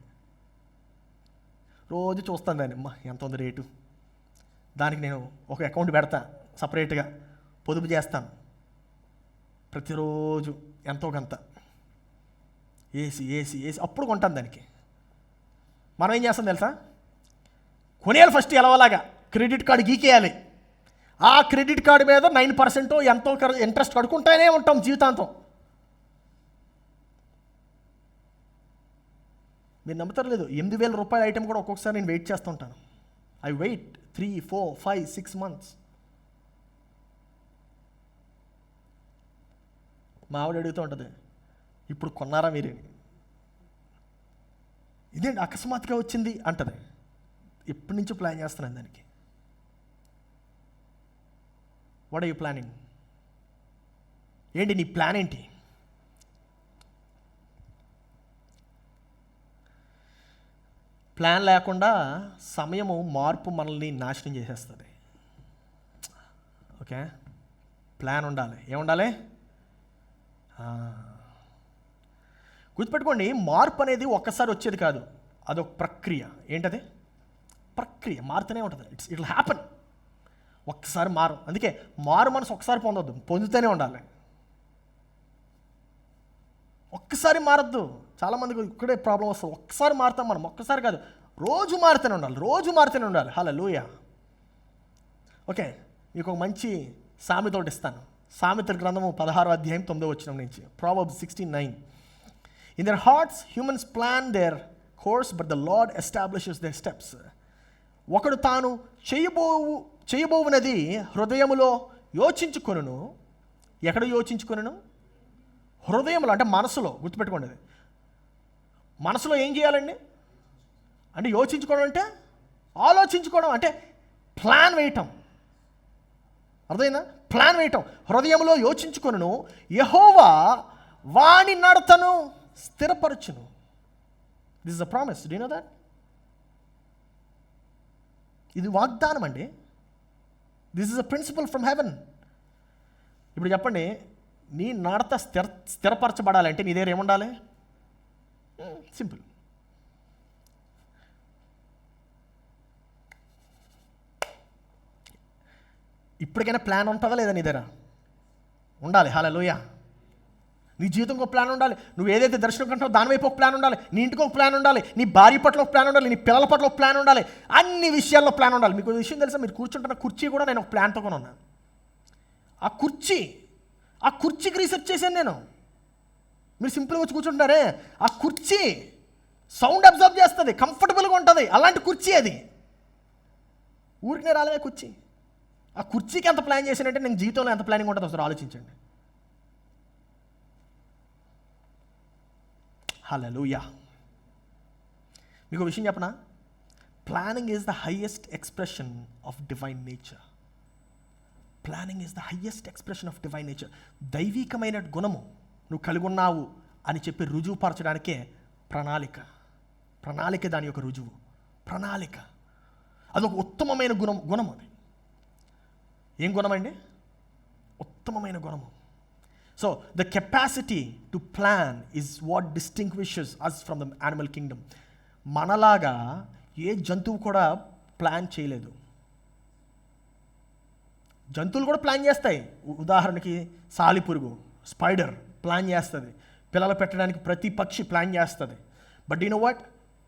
రోజు చూస్తాను దాన్ని, అమ్మా ఎంత ఉంది రేటు, దానికి నేను ఒక అకౌంట్ పెడతా, సపరేట్గా పొదుపు చేస్తాను. ప్రతిరోజు ఎంతో కొంత ఏసి అప్పుడు కొంటాను దానికి. మనం ఏం చేస్తాం తెలుసా? కొనేయాలి ఫస్ట్ ఎలాగోలాగా, క్రెడిట్ కార్డు గీకేయాలి. ఆ క్రెడిట్ కార్డు మీద 9% ఎంతో ఇంట్రెస్ట్ కడుకుంటూనే ఉంటాం జీవితాంతం. మీరు నమ్ముతారు లేదు, 8,000 రూపాయల ఐటెం కూడా ఒక్కొక్కసారి నేను వెయిట్ చేస్తూ ఉంటాను. I wait 3, 4, 5, 6 months. మా ఆవిడ అడుగుతూ ఉంటుంది, ఇప్పుడు కొన్నారా మీరు? ఇదేంటి అకస్మాత్తుగా వచ్చింది అంటది. ఎప్పటి నుంచో ప్లాన్ చేస్తున్నాను దానికి. What are you planning? ఏంటి నీ ప్లాన్ ఏంటి? ప్లాన్ లేకుండా సమయము మార్పు మనల్ని నాశనం చేసేస్తుంది. ఓకే, ప్లాన్ ఉండాలి. ఏముండాలి? గుర్తుపెట్టుకోండి, మార్పు అనేది ఒక్కసారి వచ్చేది కాదు, అదొక ప్రక్రియ. ఏంటది? ప్రక్రియ. మారుతూనే ఉంటుంది. It will happen. ఒక్కసారి మారు. అందుకే మారు మనసు ఒక్కసారి పొందొద్దు, పొందుతూనే ఉండాలి. ఒక్కసారి మారద్దు. చాలామందికి ఇక్కడే ప్రాబ్లం వస్తుంది. ఒక్కసారి మారుతాం మనం, ఒక్కసారి కాదు, రోజు మారుతూనే ఉండాలి, రోజు మారుతూనే ఉండాలి. హల్లెలూయా. ఓకే, మీకు ఒక మంచి సామెత ఒకటి ఇస్తాను. సామెతల గ్రంథము 16వ అధ్యాయం 9వ వచనం నుంచి. Proverbs 16:9. In their hearts humans plan their course, but the Lord establishes their steps. ఒకడు తాను చేయబోవునది హృదయములో యోచించుకొనును. ఎక్కడ యోచించుకొనును? హృదయంలో, అంటే మనసులో. గుర్తుపెట్టుకోండి, అది మనసులో ఏం చేయాలండి? అంటే యోచించుకోవడం అంటే ఆలోచించుకోవడం, అంటే ప్లాన్ వేయటం. అర్థమైందా? ప్లాన్ వేయటం. హృదయంలో యోచించుకొనును, యెహోవా వాని నడతను స్థిరపరచును. This is a promise. Do you know that? ఇది వాగ్దానం అండి. This is a principle from heaven. ఇప్పుడు చెప్పండి, నీ నడత స్థిరపరచబడాలంటే నీ దగ్గర ఏముండాలి? సింపుల్. ఇప్పటికైనా ప్లాన్ ఉంటుందా లేదా నీ దగ్గర? ఉండాలి. హల్లెలూయా. నీ జీవితంకి ఒక ప్లాన్ ఉండాలి. నువ్వు ఏదైతే దర్శనం కంటావో దాని వైపు ఒక ప్లాన్ ఉండాలి. నీ ఇంటికి ఒక ప్లాన్ ఉండాలి. నీ భార్య పట్ల ఒక ప్లాన్ ఉండాలి. నీ పిల్లల పట్ల ఒక ప్లాన్ ఉండాలి. అన్ని విషయాల్లో ప్లాన్ ఉండాలి. మీకు విషయం తెలుసా? మీరు కూర్చుంటున్న కుర్చీ కూడా నేను ఒక ప్లాన్తో కొని ఉన్నాను. ఆ కుర్చీకి రీసెర్చ్ చేశాను నేను. మీరు సింపుల్గా వచ్చి కూర్చుంటారే, ఆ కుర్చీ సౌండ్ అబ్జర్వ్ చేస్తుంది, కంఫర్టబుల్గా ఉంటుంది. అలాంటి కుర్చీ అది. ఊరికనే రాలేదే కుర్చీ. ఆ కుర్చీకి ఎంత ప్లాన్ చేశానంటే నేను జీవితంలో ఎంత ప్లానింగ్ ఉంటుందో ఒకసారి ఆలోచించండి. హల్లెలూయా. మీకు విషయం చెప్పనా? Planning is the highest expression of divine nature. Planning is the highest expression of divine nature. దైవికమైన గుణము నువ్వు కలిగి ఉన్నావు అని చెప్పి రుజువుపరచడానికే ప్రణాళిక దాని యొక్క రుజువు. ప్రణాళిక అదొక ఉత్తమమైన గుణం అది. ఏం గుణం అండి? ఉత్తమమైన గుణము. So the capacity to plan is what distinguishes us from the animal kingdom. మనలాగా ఏ జంతువు కూడా ప్లాన్ చేయలేదు. జంతువులు కూడా ప్లాన్ చేస్తాయి. ఉదాహరణకి సాలిపురుగు, స్పైడర్ ప్లాన్ చేస్తుంది. పిల్లలు పెట్టడానికి ప్రతి పక్షి ప్లాన్ చేస్తుంది. But you know what?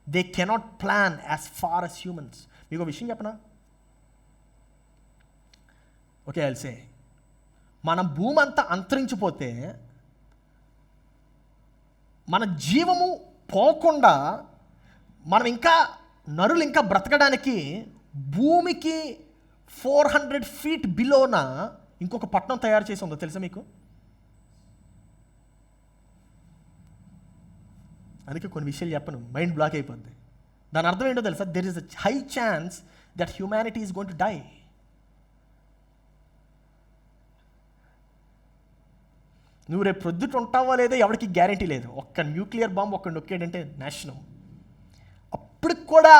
They cannot plan as far as humans. మీకు విషయం చెప్పనా? ఓకే, ఐల్ సే, మన భూమి అంతా అంతరించిపోతే మన జీవము పోకుండా మనం ఇంకా నరులు ఇంకా బ్రతకడానికి భూమికి 400 feet బిలోన ఇంకొక పట్టణం తయారు చేసి ఉందో తెలుసా మీకు? అందుకే కొన్ని విషయాలు చెప్పను, మైండ్ బ్లాక్ అయిపోద్ది. దాని అర్థం ఏంటో తెలుసా? There is a high chance that humanity is going to die. నువ్వు రేపు ప్రొద్దుట ఉంటావో లేదో ఎవరికి గ్యారంటీ లేదు. ఒక్క న్యూక్లియర్ బాంబు ఒక్క నొక్కేడంటే నాశనం. అప్పటికి కూడా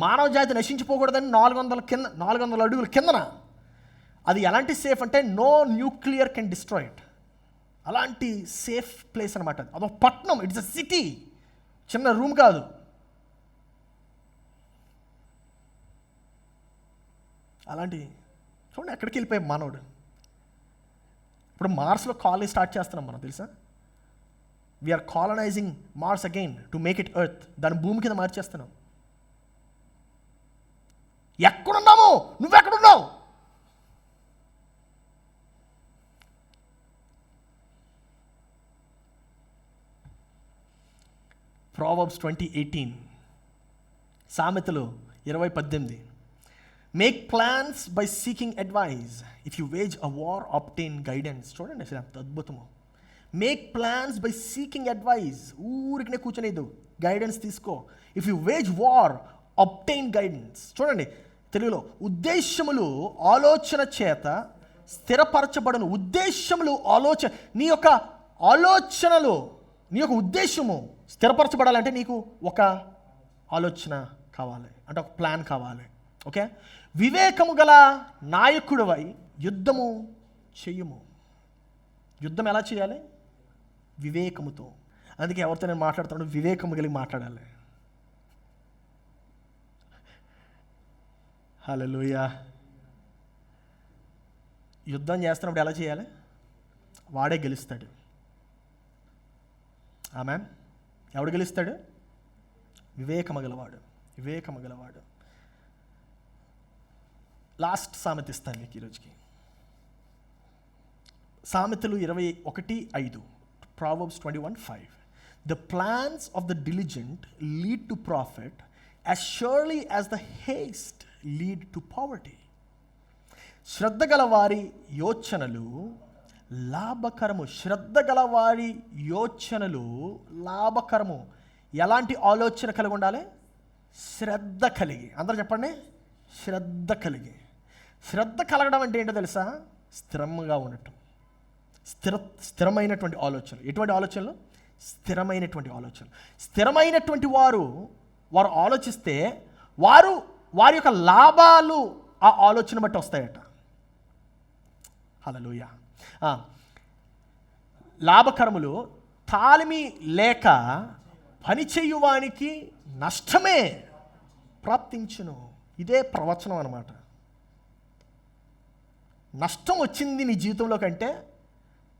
మానవ జాతి నశించిపోకూడదని 400 అడుగుల కిందన అది ఎలాంటి సేఫ్ అంటే no nuclear can destroy it. అలాంటి సేఫ్ ప్లేస్ అనమాట. అదొక పట్టణం. ఇట్స్ అ సిటీ, చిన్న రూమ్ కాదు. అలాంటి చూడండి ఎక్కడికి వెళ్ళిపోయాం మానవుడు. ఇప్పుడు మార్స్లో కాలనీ స్టార్ట్ చేస్తున్నాం మనం, తెలుసా? We're colonising Mars again to make it earth. దాని భూమి కింద మార్చేస్తున్నాం. ఎక్కడున్నాము? నువ్వెక్కడున్నావు? Proverbs 20:18, సామెతలు 20:18. Make plans by seeking advice. If you wage a war obtain guidance. చూడండి అసలు ఎంత అద్భుతమో. Make plans by seeking advice. ఊరికనే కూర్చొనేదు, గైడెన్స్ తీసుకో. If you wage war obtain guidance. చూడండి తెలుగులో, ఉద్దేశములు ఆలోచన చేత స్థిరపరచబడను. ఉద్దేశములు ఆలోచన, నీ యొక్క ఆలోచనలు, నీ యొక్క ఉద్దేశము స్థిరపరచబడాలంటే నీకు ఒక ఆలోచన కావాలి, అంటే ఒక ప్లాన్ కావాలి. ఓకే, వివేకము గల నాయకుడివై యుద్ధము చెయ్యము. యుద్ధం ఎలా చేయాలి? వివేకముతో. అందుకే ఎవరితో నేను మాట్లాడుతున్నాను, వివేకము కలిగి మాట్లాడాలి. హల్లెలూయా. యుద్ధం చేస్తున్నప్పుడు ఎలా చేయాలి? వాడే గెలుస్తాడు. ఆమేన్. ఎవడు గెలుస్తాడు? వివేకము గలవాడు. వివేకము గలవాడు. లాస్ట్ సామెత ఇస్తాను మీకు ఈరోజుకి. సామెతలు 21:5. Proverbs 21:5. The plans of the diligent lead to profit as surely as the haste lead to poverty. శ్రద్ధ గలవారి యోచనలు లాభకరము. శ్రద్ధ గలవారి యోచనలు లాభకరము. ఎలాంటి ఆలోచన కలిగి ఉండాలి? శ్రద్ధ కలిగి. అందరూ చెప్పండి, శ్రద్ధ కలిగి. శ్రద్ధ కలగడం అంటే ఏంటో తెలుసా? స్థిరంగా ఉండటం. స్థిరమైనటువంటి ఆలోచనలు. ఎటువంటి ఆలోచనలు? స్థిరమైనటువంటి ఆలోచనలు. స్థిరమైనటువంటి వారు ఆలోచిస్తే వారి యొక్క లాభాలు ఆ ఆలోచన బట్టి వస్తాయట. హల్లెలూయా. లాభకరములు తాళిమి లేక పనిచేయువానికి నష్టమే ప్రాప్తించును. ఇదే ప్రవచనం అన్నమాట. నష్టం వచ్చింది నీ జీవితంలో కంటే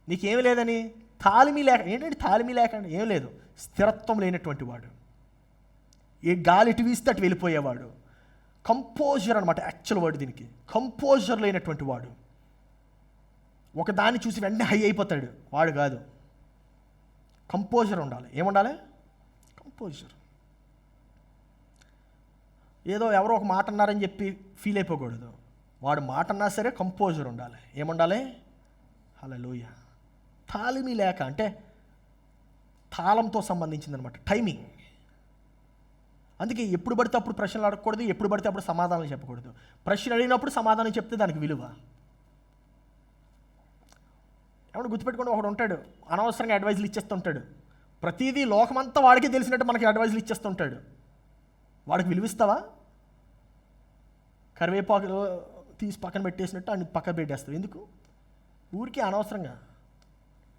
నీకేమి లేదని, తాళిమి లేక. ఏంటంటే తాళిమి లేక అంటే ఏం లేదు, స్థిరత్వం లేనటువంటి వాడు. ఏ గాలి ఇటు వీస్తే అటు వెళ్ళిపోయేవాడు. కంపోజర్ అనమాట యాక్చువల్ వర్డ్ దీనికి. కంపోజర్ లేనటువంటి వాడు. ఒకదాన్ని చూసి వెంటనే హై అయిపోతాడు వాడు కాదు. కంపోజర్ ఉండాలి. ఏముండాలి? కంపోజర్. ఏదో ఎవరో ఒక మాట అన్నారని చెప్పి ఫీల్ అయిపోకూడదు. వాడు మాట అన్నా సరే కంపోజర్ ఉండాలి. ఏముండాలి? హల్లెలూయా. తాళిమి లేక అంటే తాళంతో సంబంధించింది అనమాట, టైమింగ్. అందుకే ఎప్పుడు పడితే అప్పుడు ప్రశ్నలు అడగకూడదు, ఎప్పుడు పడితే అప్పుడు సమాధానం చెప్పకూడదు. ప్రశ్న అడిగినప్పుడు సమాధానం చెప్తే దానికి విలువ. ఎవడు గుర్తుపెట్టుకుని ఒకడు ఉంటాడు, అనవసరంగా అడ్వైజులు ఇచ్చేస్తుంటాడు. ప్రతిదీ లోకమంతా వాడికి తెలిసినట్టు మనకి అడ్వైజులు ఇచ్చేస్తుంటాడు. వాడికి విలువిస్తావా? కరివేపాకులో తీసి పక్కన పెట్టేసినట్టు అన్ని పక్కన పెట్టేస్తావు. ఎందుకు? ఊరికే అనవసరంగా.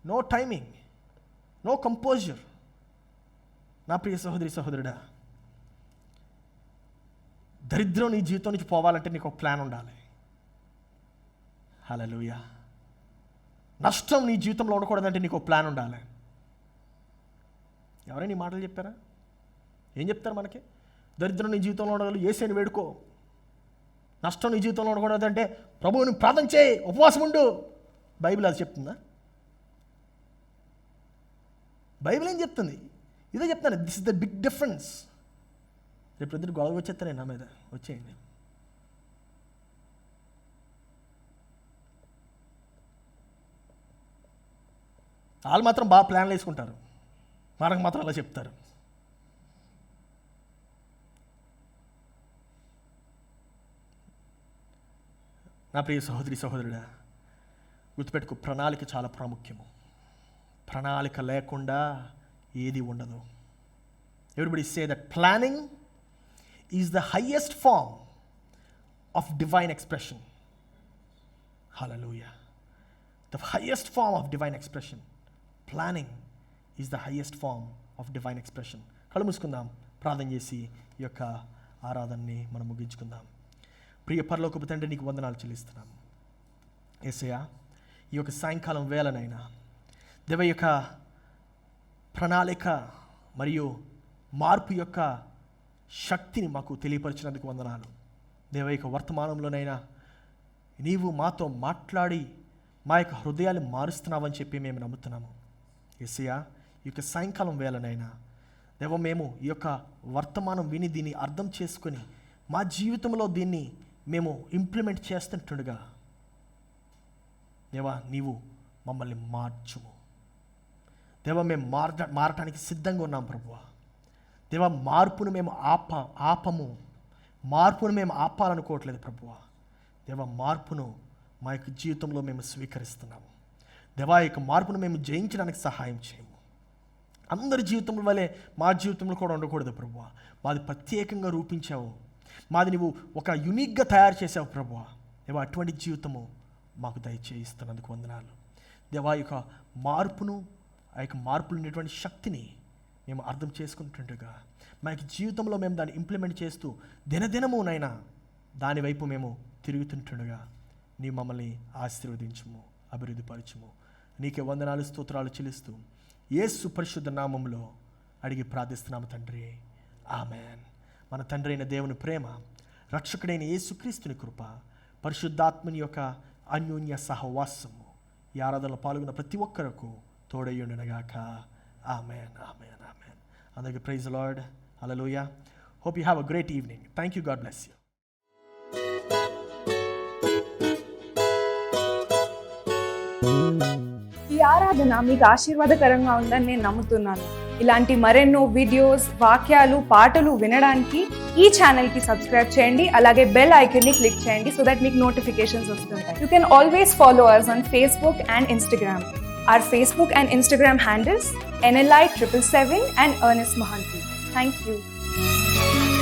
No timing, no composer. నా ప్రియ సహోదరి సహోదరుడా, దరిద్రం నీ జీవితం నుంచి పోవాలంటే నీకు ఒక ప్లాన్ ఉండాలి. హల్లెలూయా. నష్టం నీ జీవితంలో ఉండకూడదంటే నీకు ఒక ప్లాన్ ఉండాలి. ఎవరైనా ఈ మాటలు చెప్పారా? ఏం చెప్తారు మనకి? దరిద్రం నీ జీవితంలో ఉండగలరు, యేసుని వేడుకో. నష్టం నీ జీవితంలో ఉండకూడదంటే ప్రభువుని ప్రార్థన చేయి, ఉపవాసం ఉండు. బైబిల్ అది చెప్తుందా? బైబిల్ ఏం చెప్తుంది? ఇదే చెప్తాను. This is the big difference. రేపు ఇద్దరు గొడవ వచ్చేస్తానే నా మీద, వచ్చేయండి. వాళ్ళు మాత్రం బాగా ప్లాన్లు వేసుకుంటారు, మనకు మాత్రం అలా చెప్తారు. నా ప్రియ సహోదరి సహోదరుడా, గుర్తుపెట్టుకో, ప్రణాళిక చాలా ప్రాముఖ్యము. ప్రణాళిక లేకుండా ఏది ఉండదు. Everybody say that planning is the highest form of divine expression. Hallelujah. The highest form of divine expression. Planning is the highest form of divine expression. కళ్ళు మూసుకుందాం, ప్రార్థన చేసి ఈ యొక్క ఆరాధనని మనం ముగించుకుందాం. ప్రియ పరలోకపు తండ్రి, నీకు వందనాలు చెల్లిస్తున్నాం. యేసయ్యా, ఈ యొక్క సాయంకాలం వేళనైనా దేవ యొక్క ప్రణాళిక మరియు మార్పు యొక్క శక్తిని మాకు తెలియపరిచినందుకు వందనాలు. దేవ యొక్క వర్తమానంలోనైనా నీవు మాతో మాట్లాడి మా యొక్క హృదయాలు మారుస్తున్నావని చెప్పి మేము నమ్ముతున్నాము. యేసయ్యా, ఈ యొక్క సాయంకాలం వేళనైనా దేవ మేము ఈ యొక్క వర్తమానం విని దీన్ని అర్థం చేసుకొని మా జీవితంలో దీన్ని మేము ఇంప్లిమెంట్ చేస్తుంటుండగా దేవా నీవు మమ్మల్ని మార్చుము. దేవా మేము మారటానికి సిద్ధంగా ఉన్నాం ప్రభువా. దేవా మార్పును మేము ఆపము. మార్పును మేము ఆపాలనుకోవట్లేదు ప్రభువా. దేవా మార్పును మా యొక్క జీవితంలో మేము స్వీకరిస్తున్నాము. దేవా యొక్క మార్పును మేము జయించడానికి సహాయం చేయము. అందరి జీవితంలో వలె మా జీవితంలో కూడా ఉండకూడదు ప్రభువా. మాది ప్రత్యేకంగా రూపించావు, మాది నువ్వు ఒక యూనిక్గా తయారు చేసావు ప్రభువా. దేవా, అటువంటి జీవితము మాకు దయచేయిస్తున్నందుకు వందనాలు దేవా. యొక్క మార్పును, ఆ యొక్క మార్పులు ఉండేటువంటి శక్తిని మేము అర్థం చేసుకుంటుండగా మా యొక్క జీవితంలో మేము దాన్ని ఇంప్లిమెంట్ చేస్తూ దినదినము నైనా దాని వైపు మేము తిరుగుతుంటుండగా నీ మమ్మల్ని ఆశీర్వదించుము, అభివృద్ధిపరచుము. నీకే వందనాలు, స్తోత్రాలు చెల్లిస్తూ యేసు పరిశుద్ధ నామములో అడిగి ప్రార్థిస్తున్నాము తండ్రి, ఆమెన్. మన తండ్రి అయిన దేవుని ప్రేమ, రక్షకుడైన యేసుక్రీస్తుని కృప, పరిశుద్ధాత్మని యొక్క అన్యోన్య సహవాసము ఈ ఆరాధనలో పాల్గొన్న ప్రతి ఒక్కరకు తోడయ్యుండునుగాక. Amen, amen, amen. అందరికీ praise the Lord. Hallelujah. Hope you have a great evening. Thank you. God bless you. ఈ ఆరాధన మీకు ఆశీర్వాదకరంగా ఉందని నేను నమ్ముతున్నాను. ఇలాంటి మరెన్నో వీడియోస్, వాక్యాలు, పాటలు వినడానికి ఈ ఛానల్కి సబ్స్క్రైబ్ చేయండి. అలాగే బెల్ ఐకాన్ని క్లిక్ చేయండి సో దట్ మీకు నోటిఫికేషన్స్ వస్తుంటాయి. You can always follow us on Facebook and Instagram. Our Facebook and Instagram handles NLI 777 and Ernest Mohanty. Thank you.